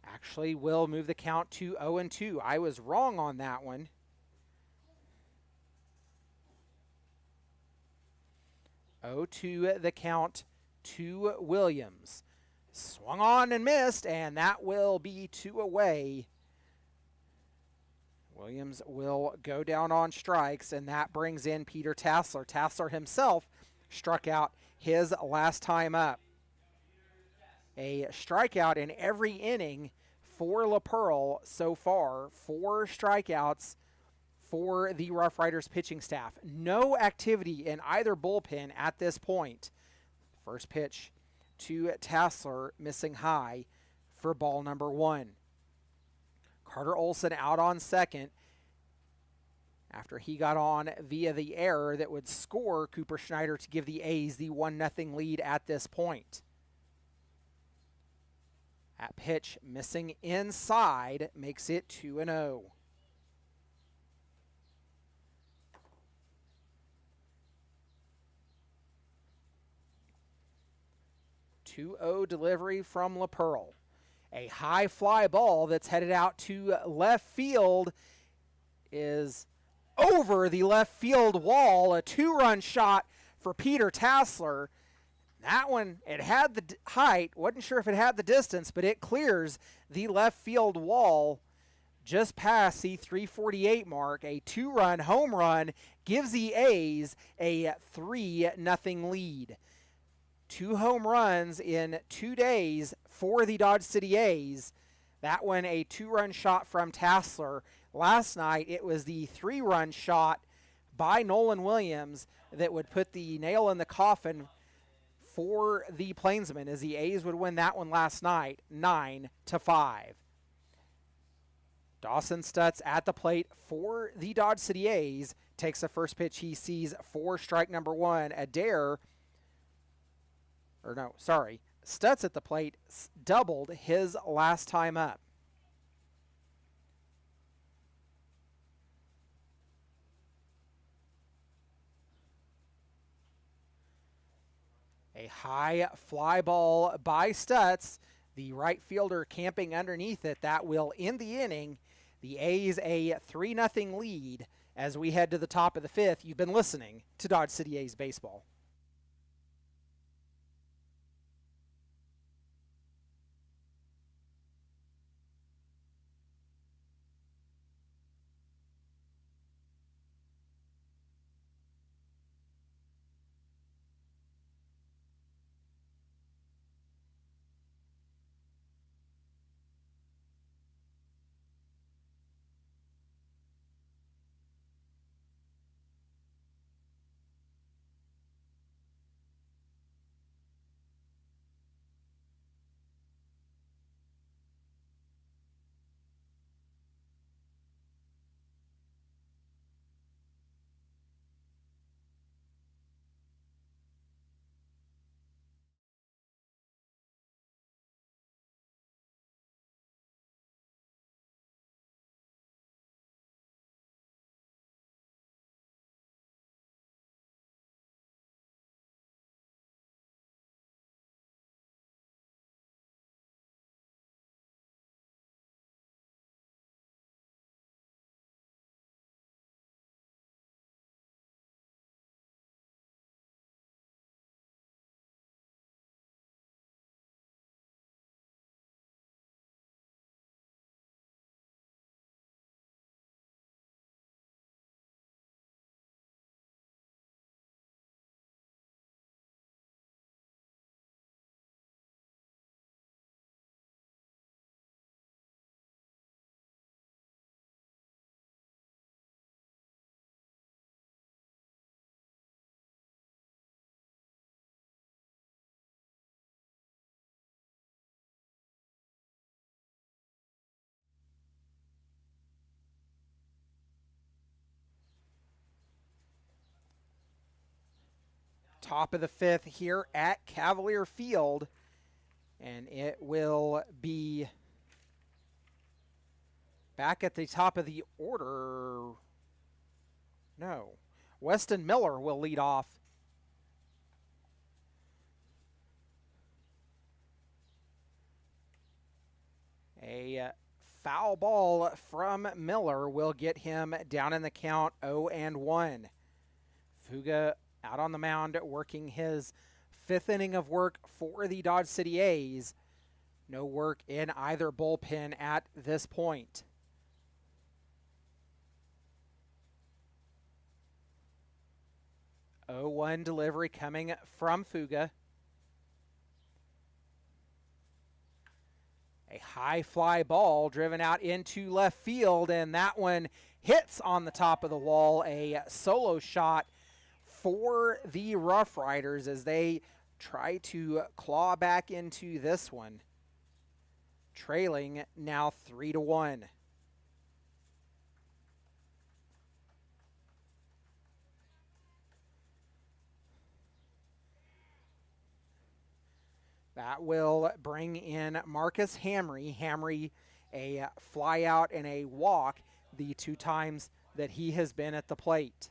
Actually will move the count to 0-2. I was wrong on that one. 0-2 the count to Williams. Swung on and missed, and that will be 2 away. Williams will go down on strikes, and that brings in Peter Tassler. Tassler himself struck out his last time up. A strikeout in every inning for LaPearl so far. 4 strikeouts for the Rough Riders pitching staff. No activity in either bullpen at this point. First pitch to Tassler, missing high for ball number 1. Carter Olson out on second after he got on via the error that would score Cooper Schneider to give the A's the 1-0 lead at this point. That pitch missing inside makes it 2-0. 2-0 delivery from LaPearl. A high fly ball that's headed out to left field is over the left field wall. A 2-run shot for Peter Tassler. That one, it had the height. Wasn't sure if it had the distance, but it clears the left field wall just past the 348 mark. A 2-run home run gives the A's a 3-0 lead. 2 home runs in 2 days for the Dodge City A's. That one a 2-run shot from Tassler. Last night it was the 3-run shot by Nolan Williams that would put the nail in the coffin for the Plainsmen as the A's would win that one last night 9-5. Dawson Stutz at the plate for the Dodge City A's. Takes the first pitch he sees for strike number 1. Stutz at the plate doubled his last time up. A high fly ball by Stutz. The right fielder camping underneath it. That will end the inning. The A's a 3-0 lead as we head to the top of the 5th. You've been listening to Dodge City A's Baseball. top of the 5th here at Cavalier Field, and it will be back at the top of the order. No, Weston Miller will lead off. A foul ball from Miller will get him down in the count 0-1. Fuga out on the mound working his 5th inning of work for the Dodge City A's. No work in either bullpen at this point. Oh, 0-1 delivery coming from Fuga. A high fly ball driven out into left field, and that one hits on the top of the wall. A solo shot for the Rough Riders as they try to claw back into this one. Trailing now 3-1. That will bring in Marcus Hamry. Hamry, a fly out and a walk the 2 times that he has been at the plate.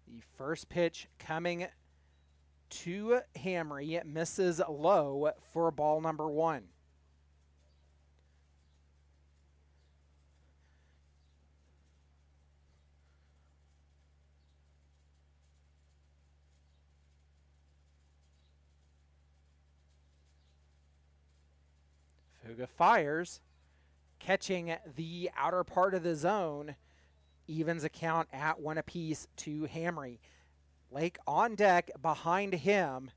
The first pitch coming to Hamry. It misses low for ball number 1. Fuga fires, catching the outer part of the zone, evens a count at 1 apiece to Hamry. Lake on deck behind him.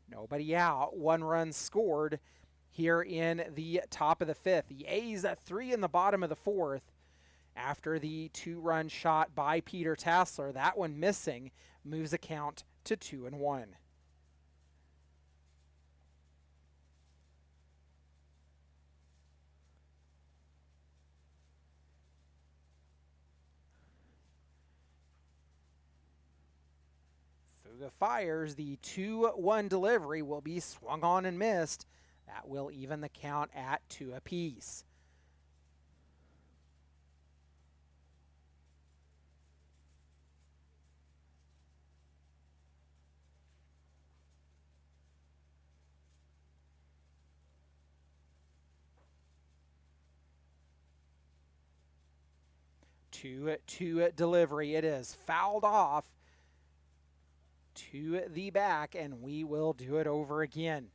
Nobody out. 1 run scored here in the top of the 5th. The A's at 3 in the bottom of the 4th after the 2-run shot by Peter Tassler. That one missing moves a count to 2-1. Fuga fires. The 2-1 delivery will be swung on and missed. That will even the count at 2 apiece. Two delivery. It is fouled off to the back, and we will do it over again.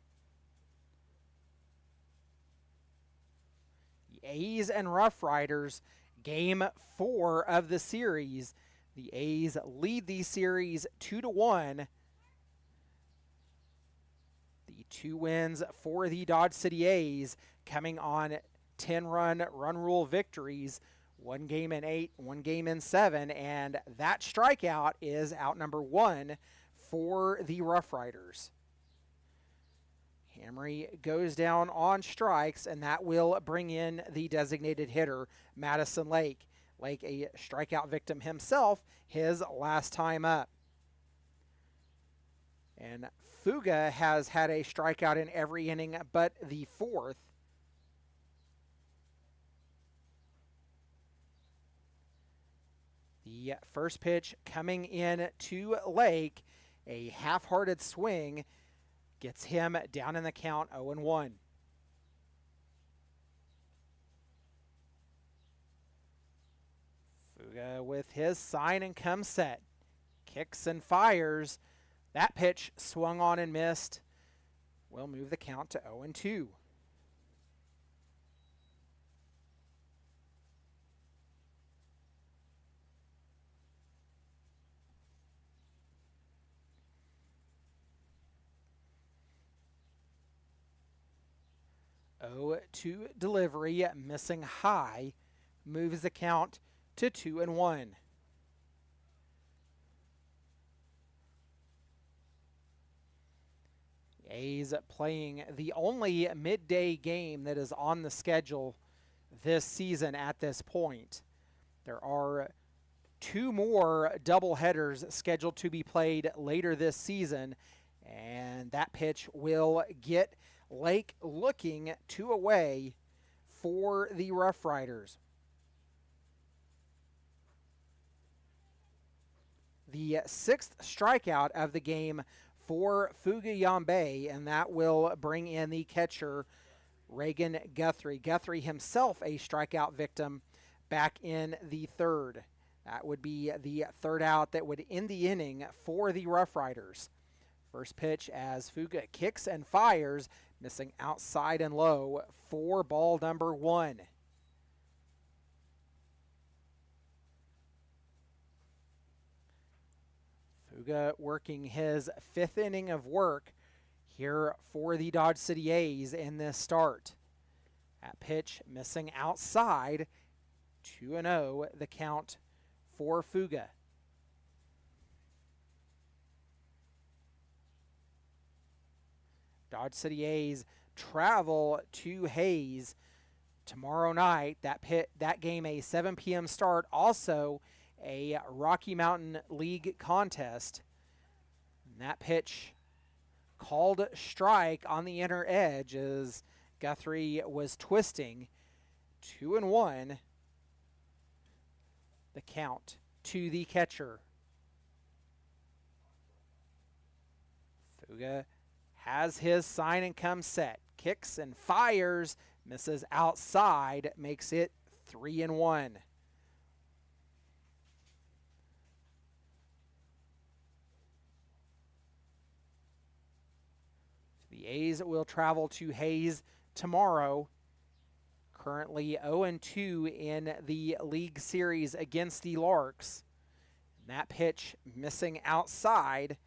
The A's and Rough Riders, game 4 of the series. The A's lead the series 2-1. The 2 wins for the Dodge City A's coming on 10-run run rule victories. 1 game in 8, 1 game in 7, and that strikeout is out number 1 for the Rough Riders. Hamry goes down on strikes, and that will bring in the designated hitter, Madison Lake. Lake, a strikeout victim himself, his last time up. And Fuga has had a strikeout in every inning but the 4th. The first pitch coming in to Lake, a half-hearted swing, gets him down in the count 0-1. Fuga with his sign and come set. Kicks and fires. That pitch swung on and missed. Will move the count to 0-2. To delivery, missing high, moves the count to 2-1. A's playing the only midday game that is on the schedule this season at this point. There are 2 more doubleheaders scheduled to be played later this season, and that pitch will get Lake looking 2 away for the Rough Riders. The 6th strikeout of the game for Fuga Yambe, and that will bring in the catcher, Reagan Guthrie. Guthrie himself a strikeout victim back in the 3rd. That would be the 3rd out that would end the inning for the Rough Riders. First pitch as Fuga kicks and fires, missing outside and low for ball number 1. Fuga working his 5th inning of work here for the Dodge City A's in this start. That pitch missing outside, 2-0 the count for Fuga. Dodge City A's travel to Hayes tomorrow night. That game a 7 p.m. start, also a Rocky Mountain League contest. And that pitch called strike on the inner edge as Guthrie was twisting. 2-1 the count to the catcher. Fuga has his sign and come set. Kicks and fires, misses outside, makes it 3-1. The A's will travel to Hayes tomorrow. Currently 0-2 in the league series against the Larks. And that pitch missing outside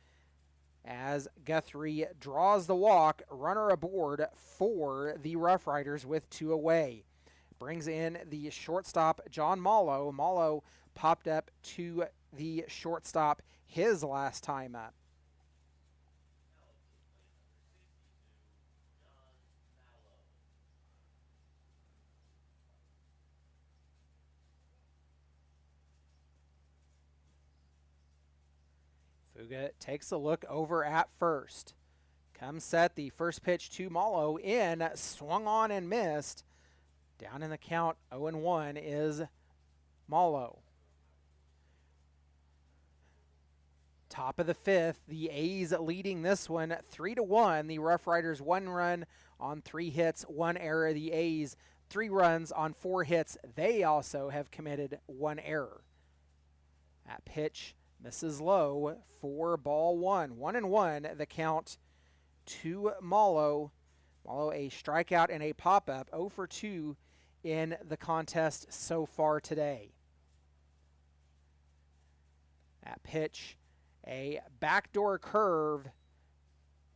as Guthrie draws the walk, runner aboard for the Rough Riders with 2 away. Brings in the shortstop, John Mallow. Mallow popped up to the shortstop his last time up. Fuga takes a look over at first. Comes set, the first pitch to Mallow in, swung on and missed. Down in the count, 0-1 is Mallow. Top of the 5th, the A's leading this one 3-1. The Rough Riders 1 run on 3 hits, 1 error. The A's 3 runs on 4 hits. They also have committed 1 error. That pitch misses low for ball 1. 1-1 the count to Mallow. Mallow a strikeout and a pop-up, 0 for 2 in the contest so far today. That pitch, a backdoor curve,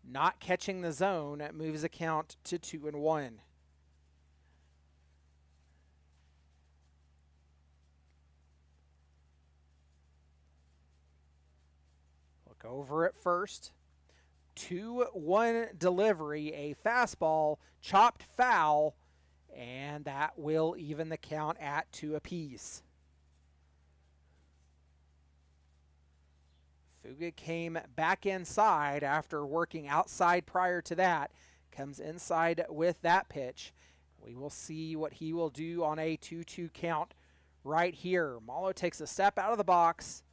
not catching the zone, moves the count to 2-1. Over at first, 2-1 delivery, a fastball, chopped foul, and that will even the count at 2 apiece. Fuga came back inside after working outside prior to that, comes inside with that pitch. We will see what he will do on a 2-2 count right here. Mallow takes a step out of the box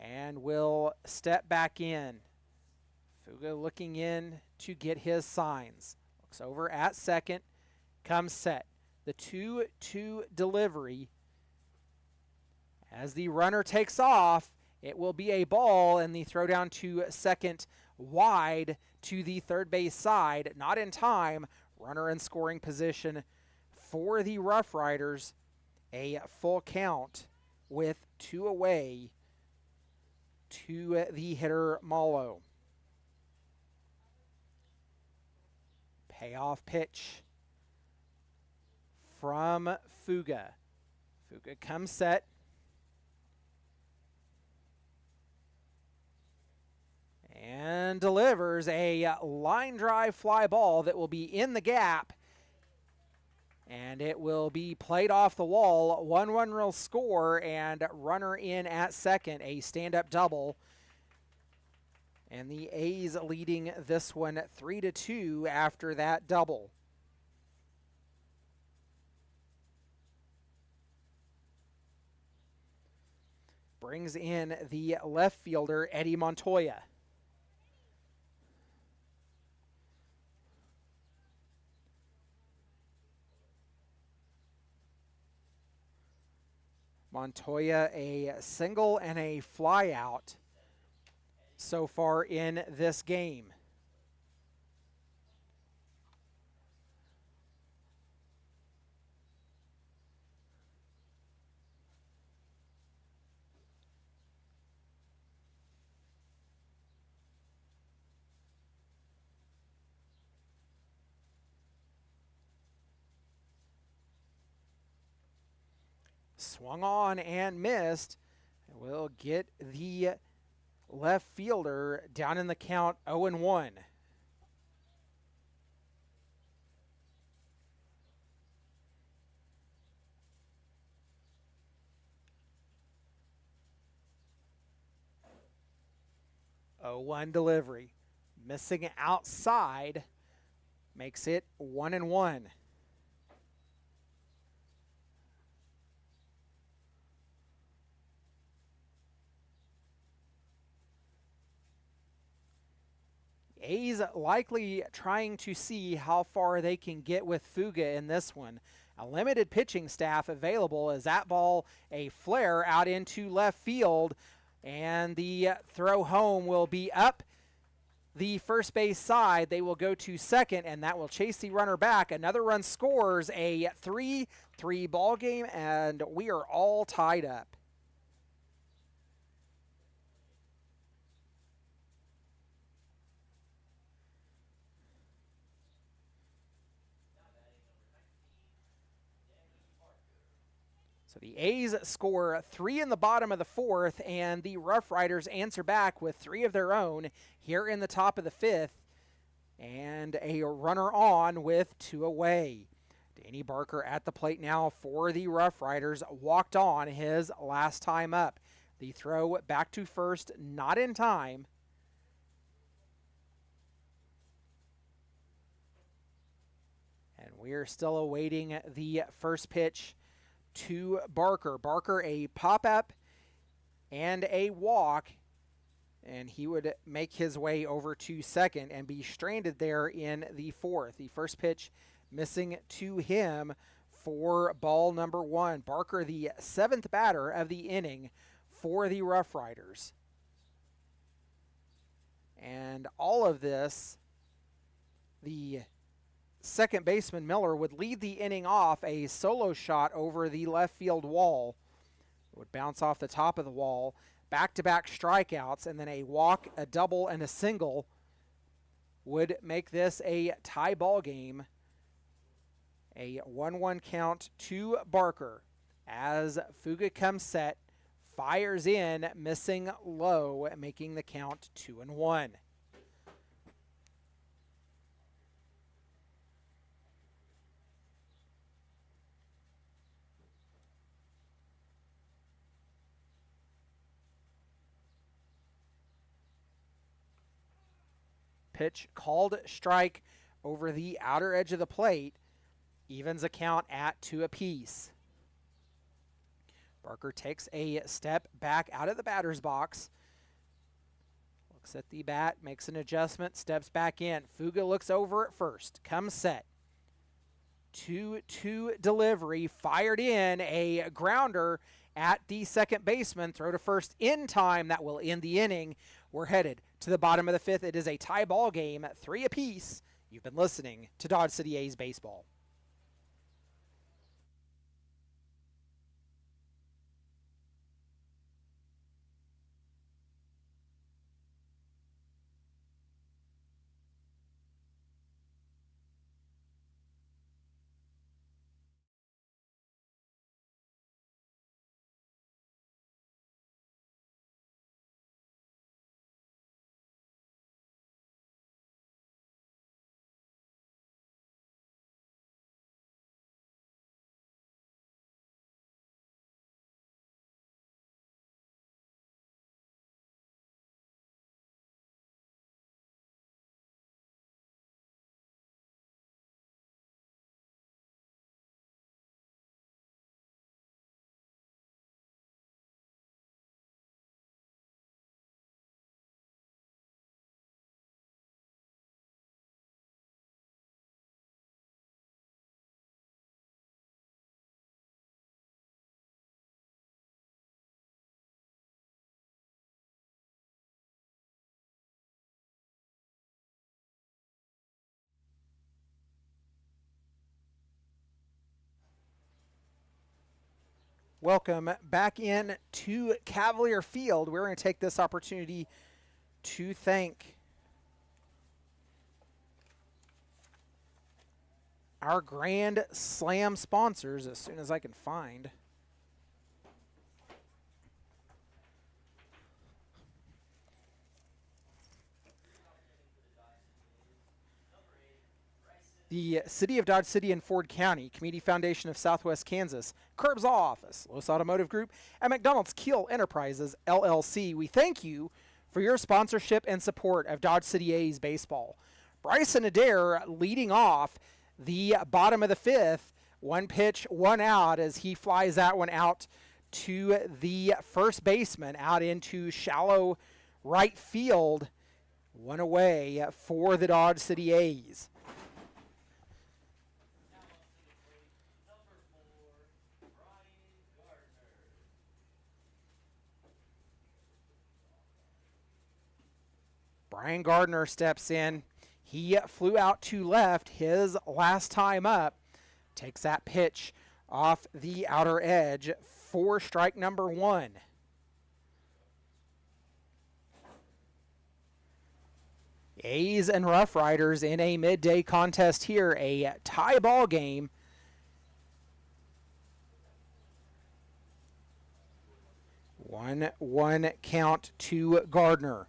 and will step back in. Fuga looking in to get his signs. Looks over at second, comes set. The 2-2 delivery. As the runner takes off, it will be a ball, and the throw down to second wide to the third base side. Not in time. Runner in scoring position for the Rough Riders. A full count with 2 away to the hitter Mallow. Payoff pitch from Fuga. Fuga comes set. And delivers a line drive fly ball that will be in the gap. And it will be played off the wall. 1-1 real score, and runner in at second, a stand-up double. And the A's leading this one 3-2 after that double. Brings in the left fielder, Eddie Montoya. Montoya, a single and a fly out so far in this game. Swung on and missed. We'll get the left fielder down in the count 0-1. One delivery. Missing outside makes it 1-1. A's likely trying to see how far they can get with Fuga in this one. A limited pitching staff available as that ball a flare out into left field, and the throw home will be up the first base side. They will go to second, and that will chase the runner back. Another run scores, a 3-3 ball game, and we are all tied up. So the A's score 3 in the bottom of the fourth, and the Rough Riders answer back with 3 of their own here in the top of the fifth, and a runner on with 2 away. Danny Barker at the plate now for the Rough Riders, walked on his last time up. The throw back to first, not in time. And we're still awaiting the first pitch to Barker. Barker, a pop-up and a walk, and he would make his way over to second and be stranded there in the fourth. The first pitch missing to him for ball number 1. Barker, the 7th batter of the inning for the Rough Riders. And all of this, the second baseman Miller would lead the inning off a solo shot over the left field wall. It would bounce off the top of the wall. Back-to-back strikeouts, and then a walk, a double, and a single would make this a tie ball game. A 1-1 count to Barker as Fuga comes set, fires in, missing low, making the count 2-1. Pitch called strike over the outer edge of the plate, evens the count at 2 apiece. Barker takes a step back out of the batter's box, looks at the bat, makes an adjustment, steps back in. Fuga looks over at first, comes set. 2-2 delivery, fired in, a grounder at the second baseman, throw to first in time, that will end the inning. We're headed to the bottom of the fifth. It is a tie ball game, 3 apiece. You've been listening to Dodge City A's Baseball. Welcome back in to Cavalier Field. We're going to take this opportunity to thank our Grand Slam sponsors as soon as I can find. The City of Dodge City and Ford County, Community Foundation of Southwest Kansas, Curbs Law Office, Los Automotive Group, and McDonald's Kiel Enterprises, LLC. We thank you for your sponsorship and support of Dodge City A's baseball. Bryson Adair leading off the bottom of the fifth. One pitch, one out as he flies that one out to the first baseman out into shallow right field. One away for the Dodge City A's. Brian Gardner steps in. He flew out to left his last time up. Takes that pitch off the outer edge for strike number one. A's and Rough Riders in a midday contest here, a tie ball game. One count to Gardner.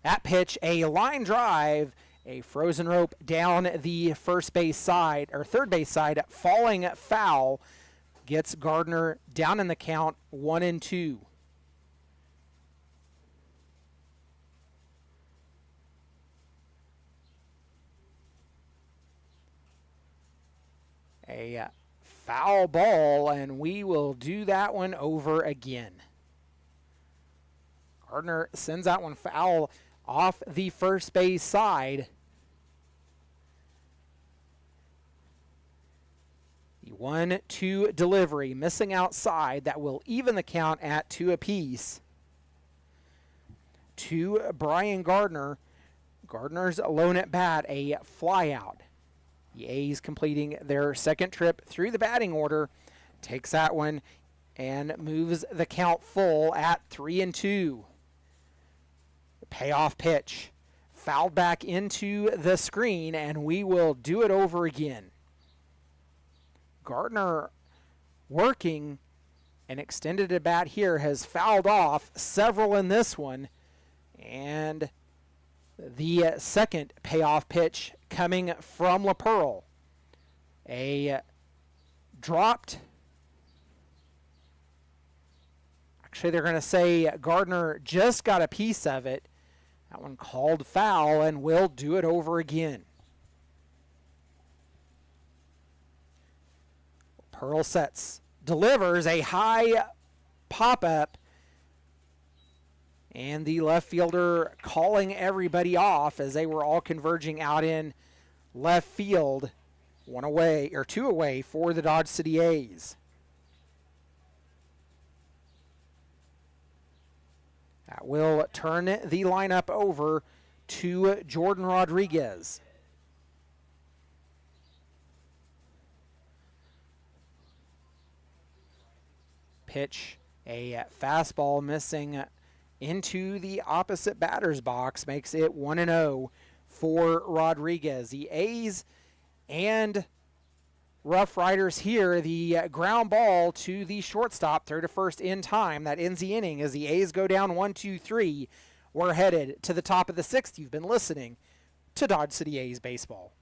That pitch, a line drive, a frozen rope down the first base side, or third base side, falling foul, gets Gardner down in the count, 1-2. A foul ball, and we will do that one over again. Gardner sends that one foul off the first base side. The 1-2 delivery missing outside. That will even the count at 2 apiece. To Brian Gardner. Gardner's alone at bat, a fly out. The A's completing their second trip through the batting order. Takes that one and moves the count full at 3-2. Payoff pitch, fouled back into the screen, and we will do it over again. Gardner working an extended at bat here, has fouled off several in this one, and the second payoff pitch coming from LaPearl. A dropped, actually they're going to say Gardner just got a piece of it. That one called foul, and we'll do it over again. Pearl sets, delivers a high pop-up, and the left fielder calling everybody off as they were all converging out in left field. 1 away, or 2 away for the Dodge City A's. That will turn the lineup over to Jordan Rodriguez. Pitch, a fastball missing into the opposite batter's box, makes it 1-0 for Rodriguez. The A's and Rough Riders here, the ground ball to the shortstop, third to first in time. That ends the inning as the A's go down 1-2-3. We're headed to the top of the sixth. You've been listening to Dodge City A's baseball.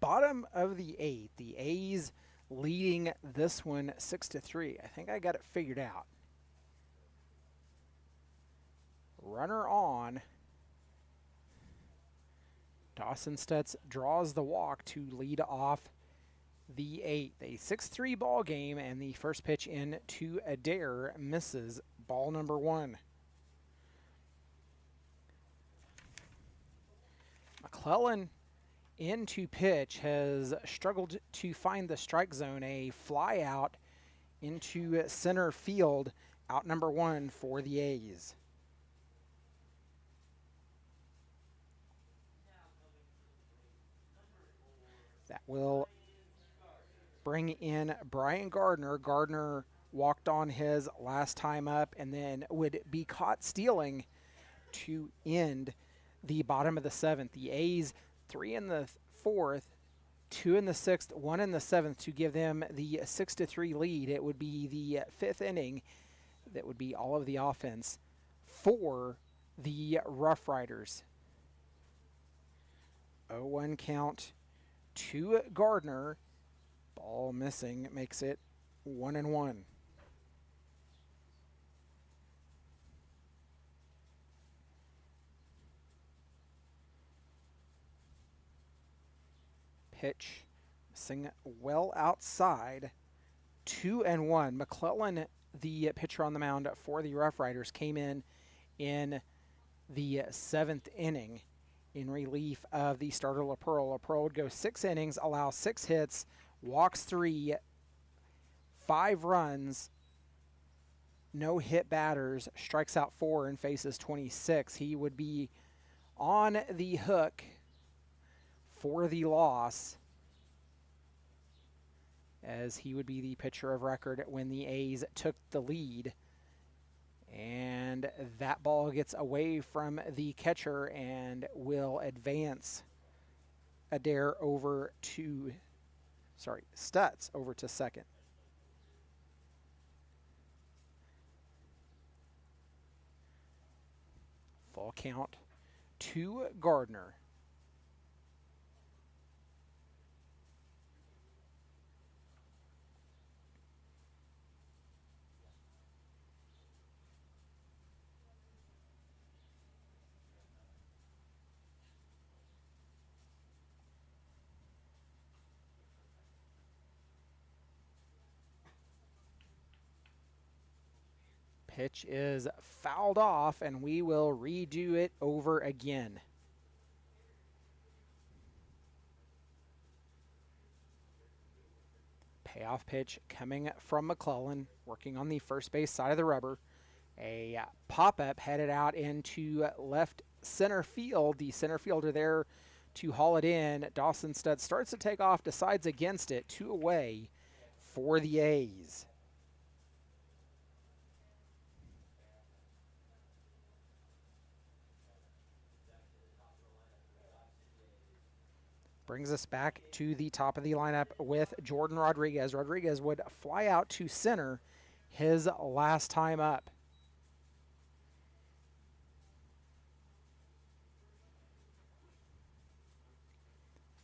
bottom of the 8th. The A's leading this one 6-3. I think I got it figured out. Runner on. Dawson Stutz draws the walk to lead off the 8th. A 6-3 ball game, and the first pitch in to Adair misses. Ball number 1. McClellan into pitch has struggled to find the strike zone. A fly out into center field, out number 1 for the A's. That will bring in Brian Gardner. Gardner walked on his last time up and then would be caught stealing to end the bottom of the 7th. The A's 3 in the 4th, 2 in the 6th, 1 in the 7th to give them the 6-3 lead. It would be the 5th inning. That would be all of the offense for the Rough Riders. 0-1 count to Gardner. Ball missing makes it 1-1. Pitch missing well outside. 2-1. McClellan, the pitcher on the mound for the Rough Riders, came in the 7th inning in relief of the starter LaPearl. LaPearl would go 6 innings, allow 6 hits, walks 3, 5 runs, no hit batters, strikes out 4, and faces 26. He would be on the hook for the loss, as he would be the pitcher of record when the A's took the lead. And that ball gets away from the catcher and will advance Adair over to, Stutz over to second. Full count to Gardner. Pitch is fouled off, and we will redo it over again. Payoff pitch coming from McClellan, working on the first base side of the rubber. A pop-up headed out into left center field. The center fielder there to haul it in. Dawson Stutz starts to take off, decides against it. 2 away for the A's. Brings us back to the top of the lineup with Jordan Rodriguez. Rodriguez would fly out to center his last time up.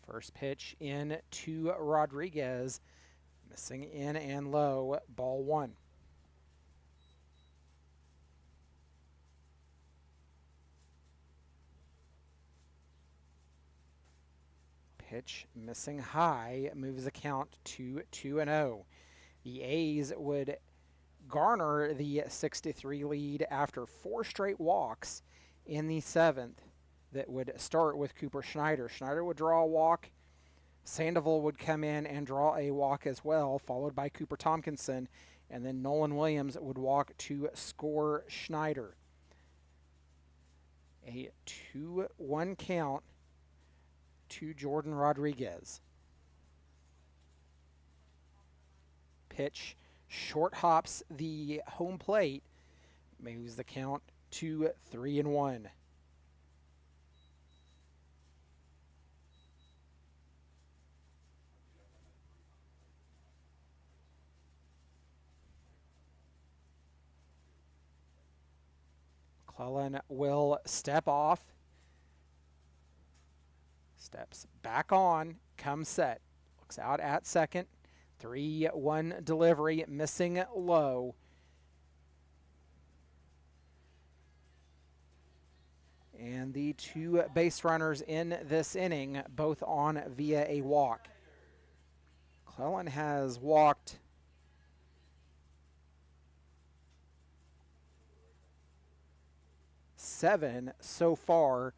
First pitch in to Rodriguez. Missing in and low, ball 1. Pitch missing high, moves the count to 2-0. The A's would garner the 6-3 lead after 4 straight walks in the 7th. That would start with Cooper Schneider. Schneider would draw a walk. Sandoval would come in and draw a walk as well, followed by Cooper Tompkinson, and then Nolan Williams would walk to score Schneider. A 2-1 count to Jordan Rodriguez. Pitch short hops the home plate, moves the count to 3-1. McClellan will step off. Steps back on, comes set. Looks out at second. 3-1 delivery, missing low. And the two base runners in this inning, both on via a walk. McClellan has walked 7 so far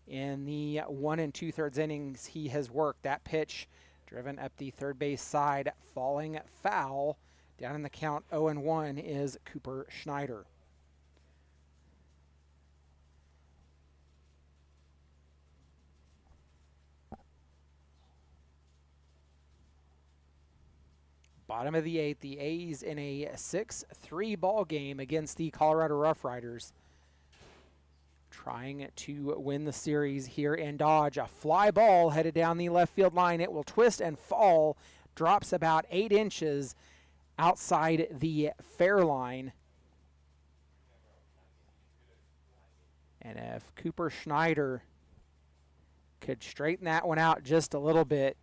in the 1 2/3 innings he has worked. That pitch driven up the third base side, falling foul. Down in the count 0-1 is Cooper Schneider. Bottom of the 8th, the A's in a 6-3 ball game against the Colorado Rough Riders. Trying to win the series here in Dodge. A fly ball headed down the left field line. It will twist and fall. Drops about 8 inches outside the fair line. And if Cooper Schneider could straighten that one out just a little bit,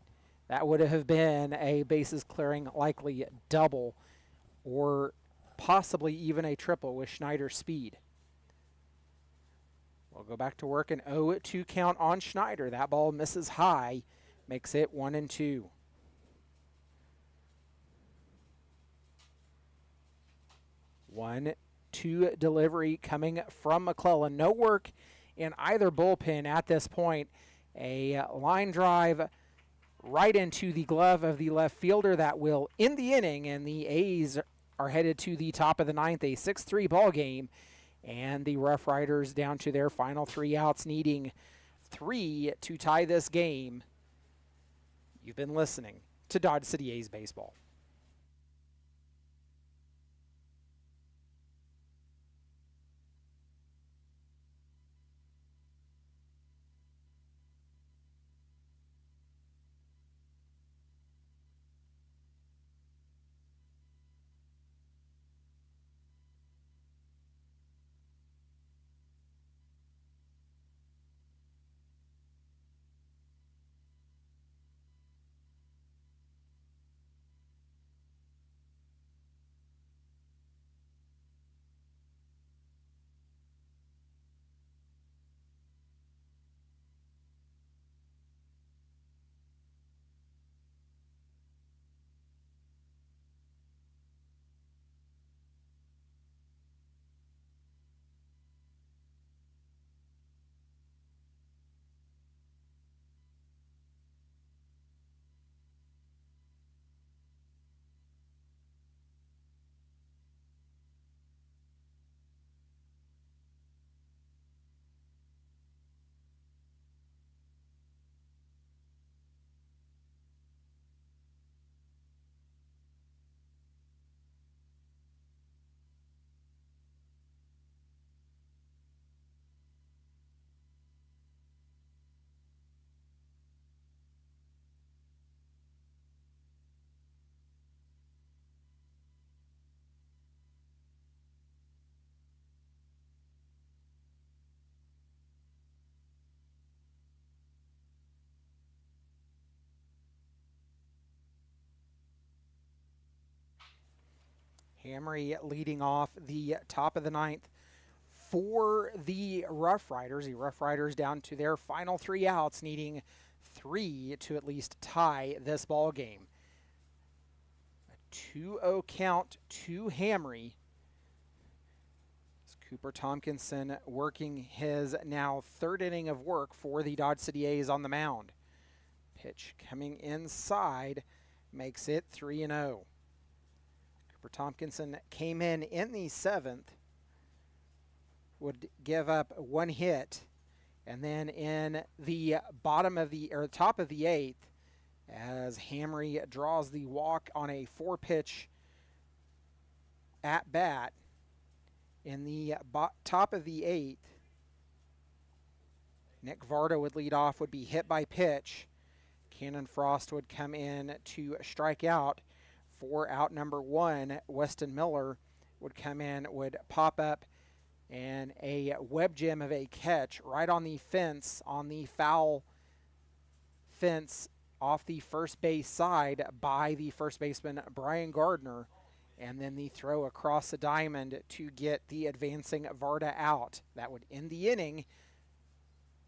that would have been a bases clearing likely double or possibly even a triple with Schneider's speed. We'll go back to work, an 0-2 count on Schneider. That ball misses high, makes it 1-2. One, two delivery coming from McClellan. No work in either bullpen at this point. A line drive right into the glove of the left fielder that will end the inning, and the A's are headed to the top of the 9th, a 6-3 ball game. And the Rough Riders down to their final 3 outs, needing 3 to tie this game. You've been listening to Dodge City A's Baseball. Hamry leading off the top of the 9th for the Rough Riders. The Rough Riders down to their final 3 outs, needing 3 to at least tie this ball game. A 2-0 count to Hamry. Cooper Tompkinson working his now 3rd inning of work for the Dodge City A's on the mound. Pitch coming inside makes it 3-0. Cooper Tompkinson came in the 7th, would give up 1 hit, and then in the top of the 8th, as Hamry draws the walk on a 4-pitch at bat, in the top of the 8th, Nick Varda would lead off, would be hit by pitch. Cannon Frost would come in to strike out for out number 1. Weston Miller would come in, would pop up, and a web gem of a catch right on the fence, on the foul fence off the first base side by the first baseman, Brian Gardner. And then the throw across the diamond to get the advancing Varda out. That would end the inning.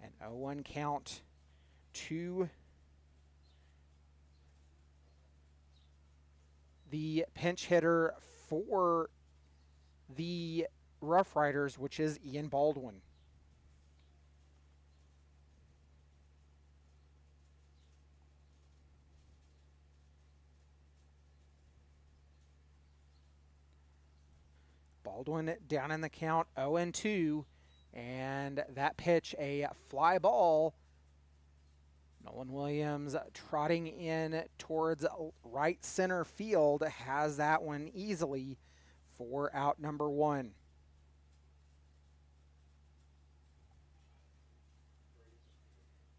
An 0-1 count to the pinch hitter for the Rough Riders, which is Ian Baldwin. Baldwin down in the count, 0-2, and that pitch, a fly ball. Nolan Williams trotting in towards right center field, has that one easily for out number 1.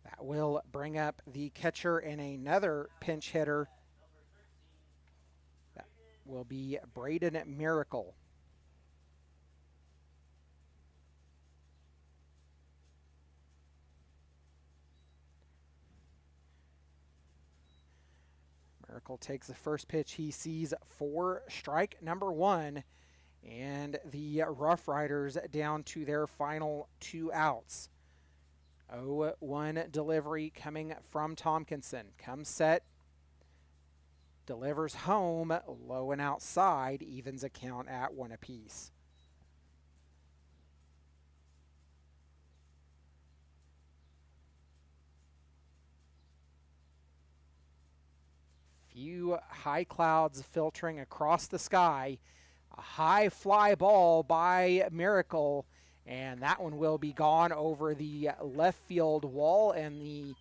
That will bring up the catcher and another pinch hitter. That will be Braden Miracle. Miracle takes the first pitch he sees for strike number 1, and the Rough Riders down to their final 2 outs. 0-1 delivery coming from Tompkinson. Comes set, delivers home, low and outside, evens a count at 1 apiece. Few high clouds filtering across the sky. A high fly ball by Miracle, and that one will be gone over the left field wall, and the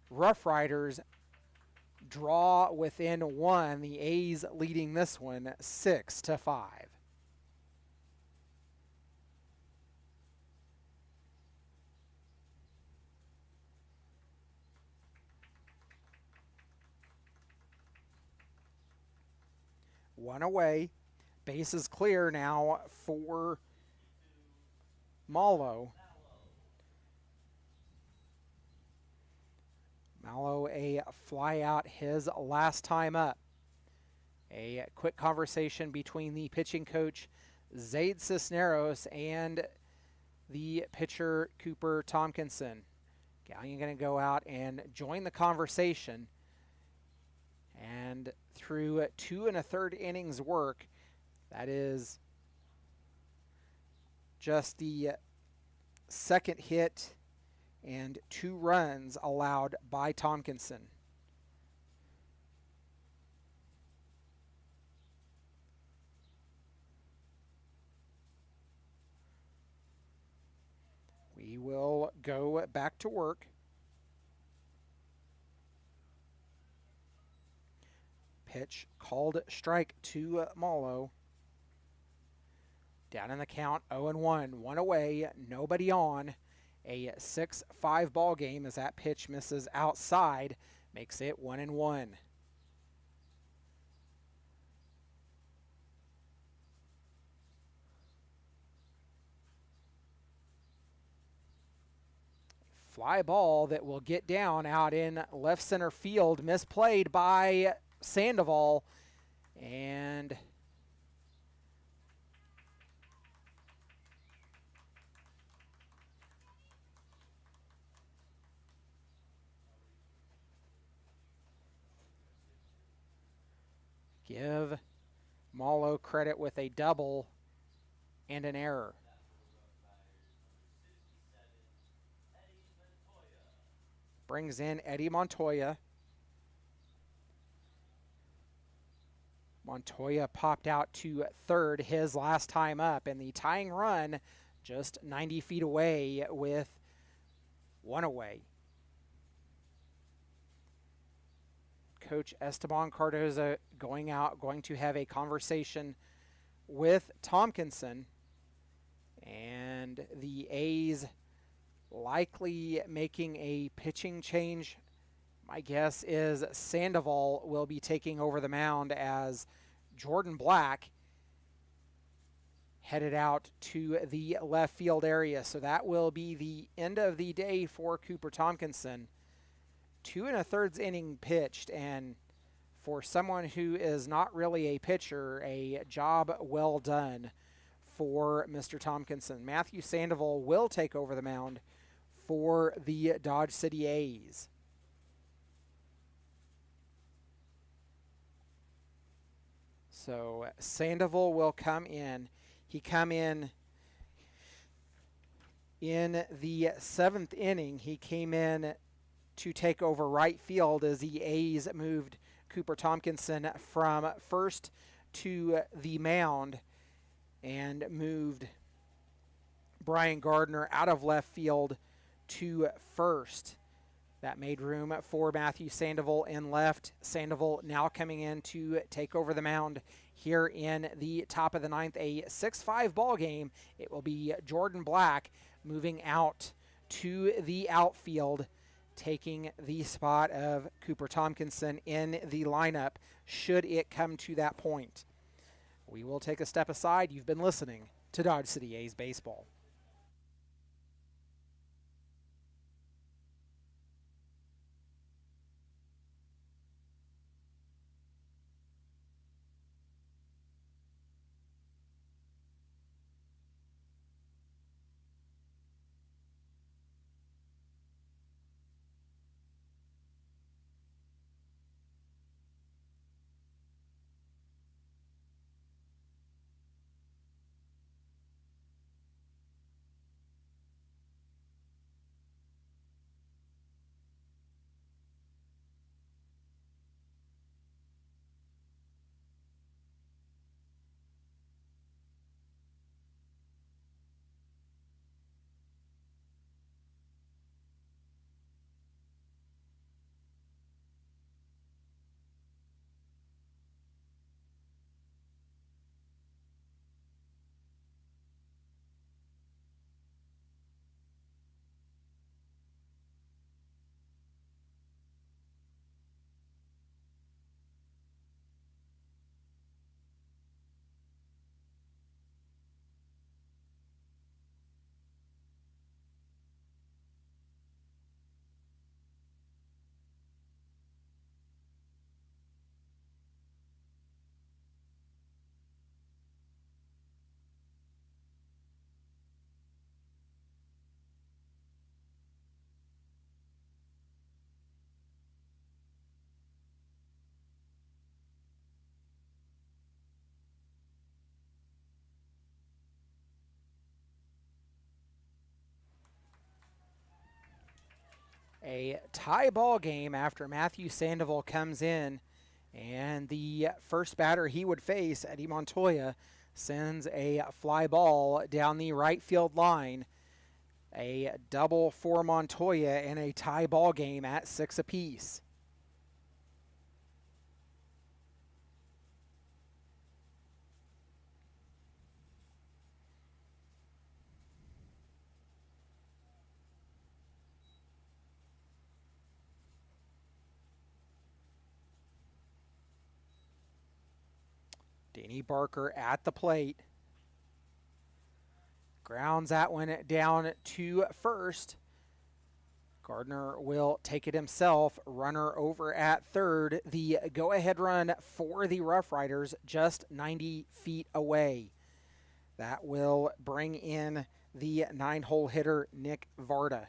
Rough Riders draw within 1. The A's leading this one 6-5. One away. Base is clear now for Malo. Malo a fly out his last time up. A quick conversation between the pitching coach Zaid Cisneros and the pitcher Cooper Tompkinson. Gallion going to go out and join the conversation. And through 2 1/3 innings work, that is just the second hit and 2 runs allowed by Tompkinson. We will go back to work. Pitch called strike to Malo. Down in the count, 0-1, 1 away, nobody on. A 6-5 ball game as that pitch misses outside, makes it 1-1. Fly ball that will get down out in left center field, misplayed by Sandoval, and give Malo credit with a double and an error. Brings in Eddie Montoya. Montoya popped out to third his last time up, and the tying run just 90 feet away with 1 away. Coach Esteban Cardoza going to have a conversation with Tompkinson, and the A's likely making a pitching change. My guess is Sandoval will be taking over the mound as Jordan Black headed out to the left field area. So that will be the end of the day for Cooper Tompkinson. 2 1/3 inning pitched, and for someone who is not really a pitcher, a job well done for Mr. Tompkinson. Matthew Sandoval will take over the mound for the Dodge City A's. So Sandoval will come in. He come in the 7th inning. He came in to take over right field as the A's moved Cooper Tompkinson from first to the mound and moved Brian Gardner out of left field to first. That made room for Matthew Sandoval in left. Sandoval now coming in to take over the mound here in the top of the 9th, a 6-5 ball game. It will be Jordan Black moving out to the outfield, taking the spot of Cooper Tompkinson in the lineup should it come to that point. We will take a step aside. You've been listening to Dodge City A's Baseball. A tie ball game after Matthew Sandoval comes in, and the first batter he would face, Eddie Montoya, sends a fly ball down the right field line. A double for Montoya in a tie ball game at 6 apiece. Danny Barker at the plate. Grounds that one down to first. Gardner will take it himself. Runner over at third. The go-ahead run for the Rough Riders just 90 feet away. That will bring in the 9-hole hitter, Nick Varda.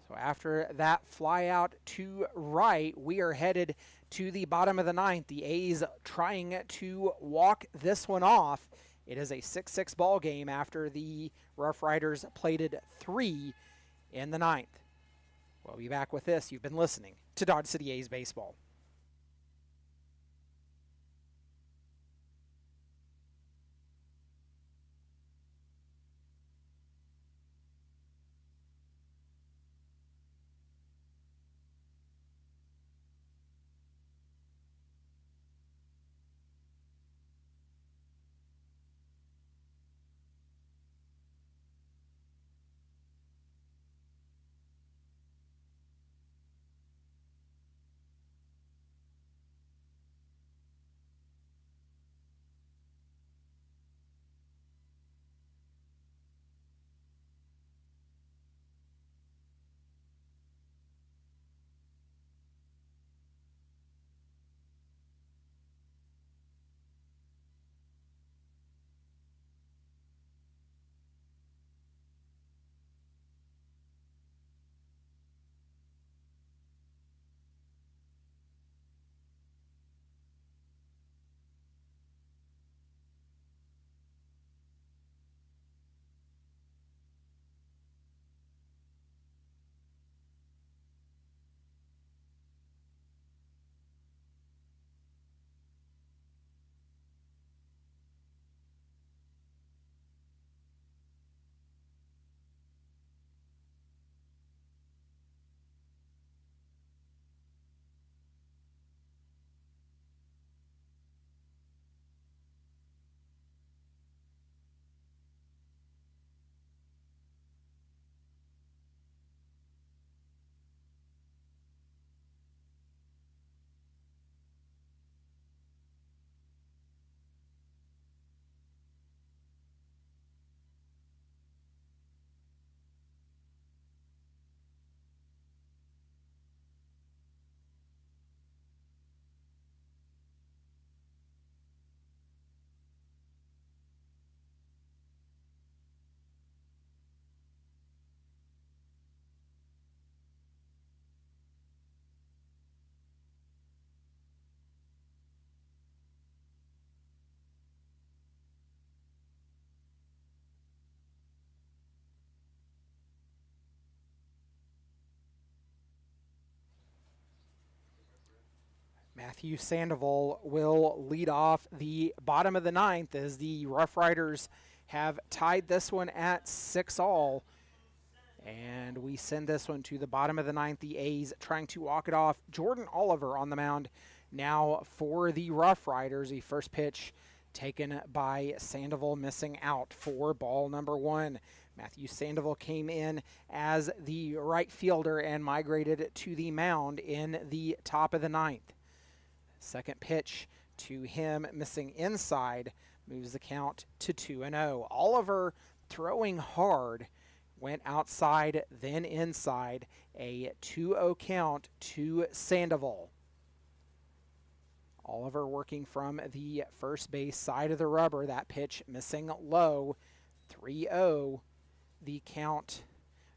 So after that fly out to right, we are headed to the bottom of the 9th. The A's trying to walk this one off. It is a 6-6 ball game after the Rough Riders plated 3 in the 9th. We'll be back with this. You've been listening to Dodge City A's Baseball. Matthew Sandoval will lead off the bottom of the ninth as the Rough Riders have tied this one at 6-all. And we send this one to the bottom of the ninth. The A's trying to walk it off. Jordan Oliver on the mound now for the Rough Riders. The first pitch taken by Sandoval, missing out for ball number 1. Matthew Sandoval came in as the right fielder and migrated to the mound in the top of the ninth. Second pitch to him, missing inside, moves the count to 2-0. Oliver throwing hard, went outside, then inside. A 2-0 count to Sandoval. Oliver working from the first base side of the rubber. That pitch missing low. 3-0 the count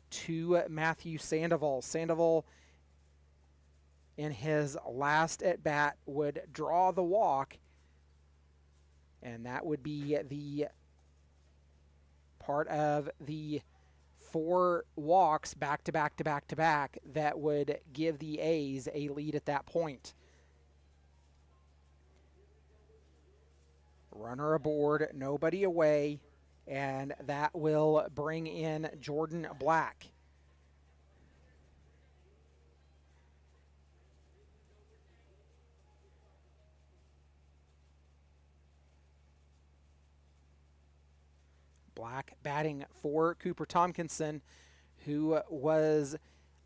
to Matthew Sandoval. Sandoval in his last at bat would draw the walk, and that would be the part of the 4 walks back to back to back to back that would give the A's a lead at that point. Runner aboard, nobody away, and that will bring in Jordan Black. Black batting for Cooper Tompkinson, who was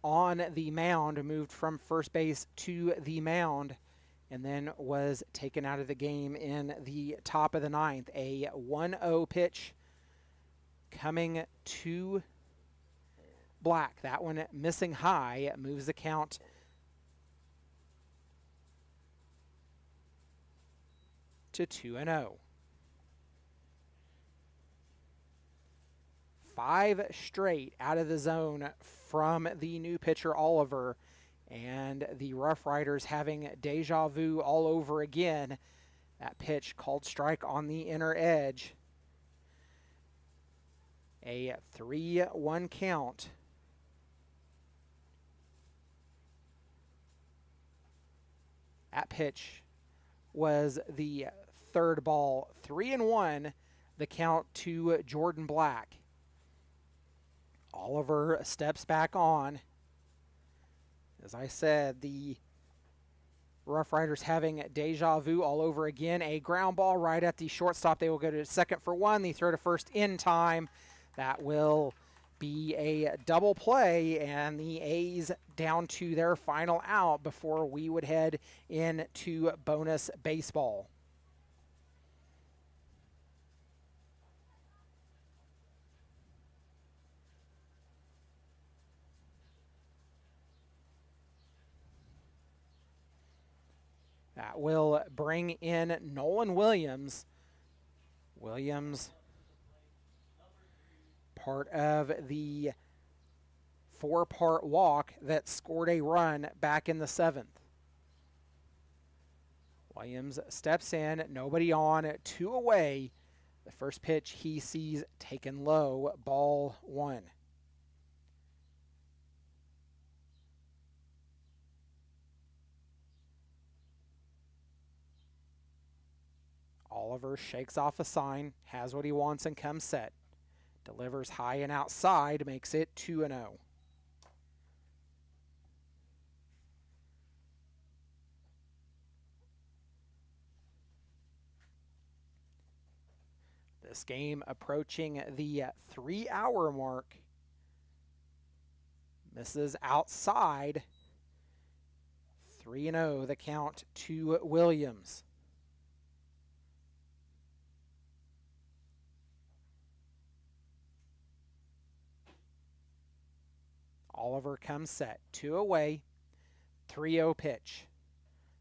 on the mound, moved from first base to the mound, and then was taken out of the game in the top of the ninth. A 1-0 pitch coming to Black. That one missing high, moves the count to 2-0. 5 straight out of the zone from the new pitcher Oliver, and the Rough Riders having deja vu all over again. That pitch called strike on the inner edge. A 3-1 count. That pitch was the third ball. 3-1 the count to Jordan Black. Oliver steps back on. As I said, the Rough Riders having deja vu all over again. A ground ball right at the shortstop. They will go to second for 1. They throw to first in time. That will be a double play, and the A's down to their final out before we would head into bonus baseball. That will bring in Nolan Williams. Williams, part of the 4-part walk that scored a run back in the 7th. Williams steps in, nobody on, 2 away. The first pitch he sees taken low, ball 1. Oliver shakes off a sign, has what he wants, and comes set. Delivers high and outside, makes it 2-0. This game approaching the 3-hour mark. Misses outside. 3-0 the count to Williams. Oliver comes set, 2 away, 3-0 pitch.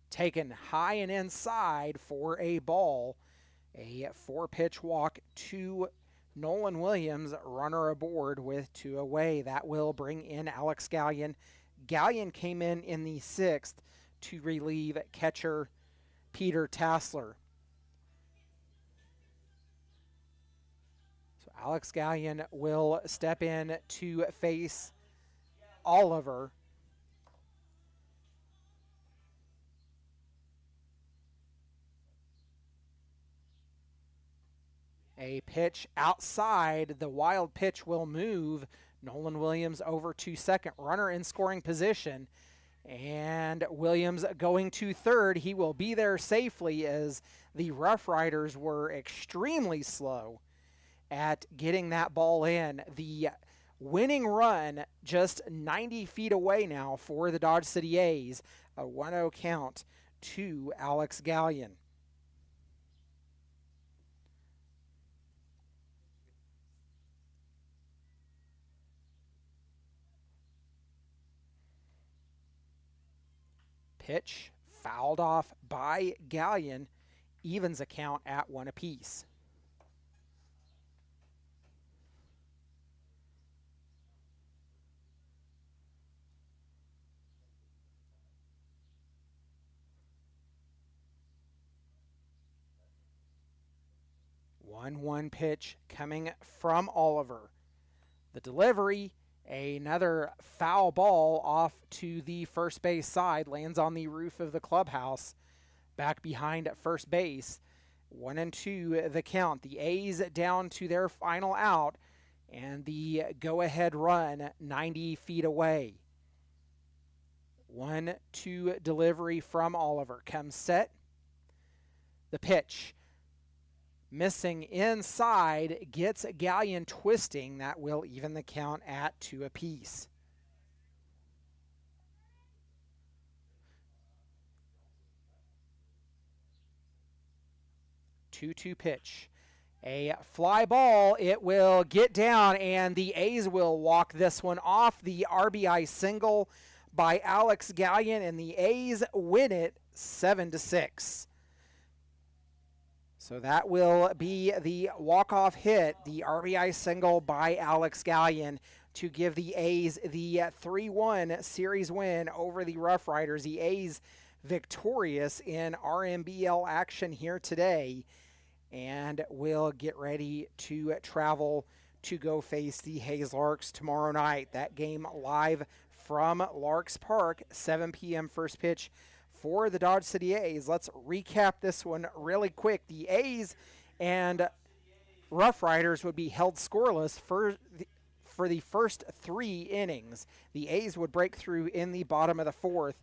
Taken high and inside for a ball. A 4-pitch walk to Nolan Williams, runner aboard with 2 away. That will bring in Alex Gallion. Gallion came in the 6th to relieve catcher Peter Tassler. So Alex Gallion will step in to face Oliver. A pitch outside. The wild pitch will move Nolan Williams over to second. Runner in scoring position. And Williams going to third. He will be there safely as the Rough Riders were extremely slow at getting that ball in. The winning run just 90 feet away now for the Dodge City A's. A 1-0 count to Alex Gallion. Pitch fouled off by Gallion, evens a count at 1 apiece. One pitch coming from Oliver. The delivery, another foul ball off to the first base side, lands on the roof of the clubhouse, back behind at first base. 1-2 the count. The A's down to their final out, and the go-ahead run 90 feet away. 1-2 delivery from Oliver. Comes set. The pitch. Missing inside, gets Gallion twisting. That will even the count at 2 apiece. Two pitch. A fly ball. It will get down, and the A's will walk this one off. The RBI single by Alex Gallion, and the A's win it 7-6. So that will be the walk-off hit, the RBI single by Alex Gallion to give the A's the 3-1 series win over the Rough Riders. The A's victorious in RMBL action here today, and will get ready to travel to go face the Hayes Larks tomorrow night. That game live from Larks Park, 7 p.m. first pitch for the Dodge City A's. Let's recap this one really quick. The A's and Rough Riders would be held scoreless for the first 3 innings. The A's would break through in the bottom of the 4th.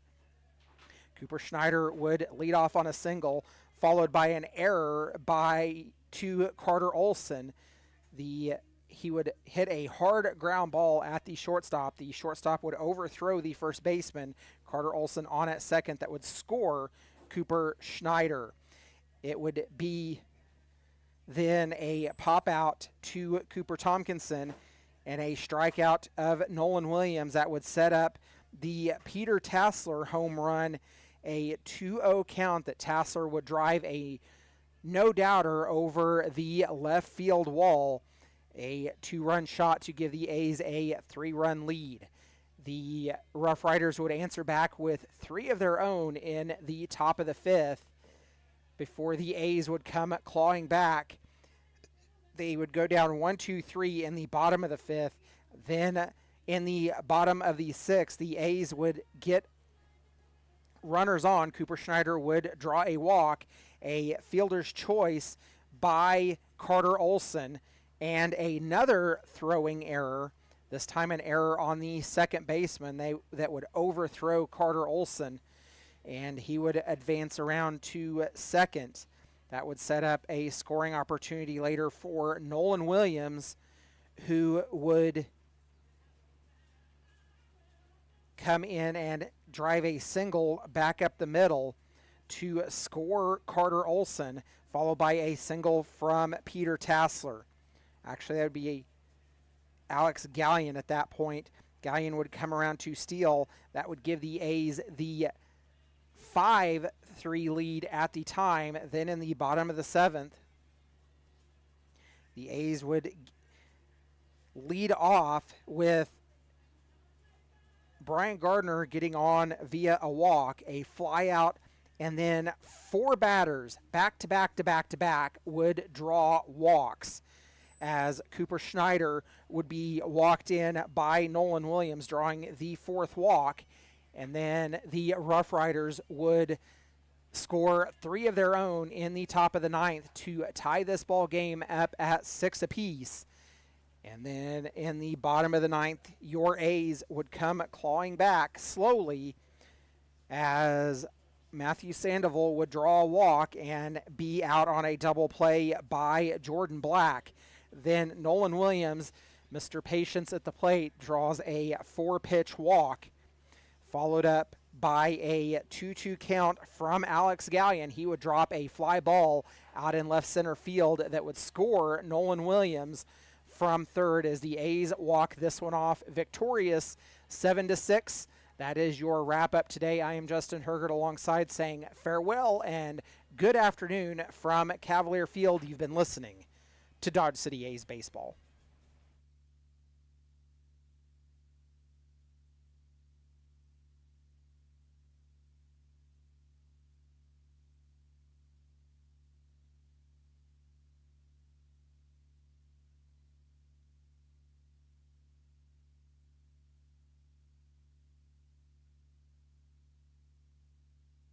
Cooper Schneider would lead off on a single, followed by an error to Carter Olson. He would hit a hard ground ball at the shortstop. The shortstop would overthrow the first baseman, Carter Olson, on at second. That would score Cooper Schneider. It would be then a pop out to Cooper Tompkinson and a strikeout of Nolan Williams that would set up the Peter Tassler home run, a 2-0 count that Tassler would drive a no-doubter over the left field wall. A 2-run shot to give the A's a 3-run lead. The Rough Riders would answer back with 3 of their own in the top of the 5th before the A's would come clawing back. They would go down 1-2-3 in the bottom of the 5th. Then in the bottom of the 6th, the A's would get runners on. Cooper Schneider would draw a walk, a fielder's choice by Carter Olson, and another throwing error, this time an error on the second baseman that would overthrow Carter Olson, and he would advance around to second. That would set up a scoring opportunity later for Nolan Williams, who would come in and drive a single back up the middle to score Carter Olson, followed by a single from Peter Tassler. Actually, that would be Alex Gallion at that point. Gallion would come around to steal. That would give the A's the 5-3 lead at the time. Then in the bottom of the 7th, the A's would lead off with Brian Gardner getting on via a walk, a fly out, and then 4 batters back to back to back to back would draw walks, as Cooper Schneider would be walked in by Nolan Williams, drawing the 4th walk, and then the Rough Riders would score 3 of their own in the top of the 9th to tie this ball game up at 6 apiece. And then in the bottom of the 9th, your A's would come clawing back slowly as Matthew Sandoval would draw a walk and be out on a double play by Jordan Black. Then Nolan Williams, Mr. Patience at the plate, draws a 4-pitch walk, followed up by a 2-2 count from Alex Gallion. He would drop a fly ball out in left center field that would score Nolan Williams from third as the A's walk this one off victorious 7-6. That is your wrap up today. I am Justin Hergert alongside saying farewell and good afternoon from Cavalier Field. You've been listening to Dodge City A's Baseball.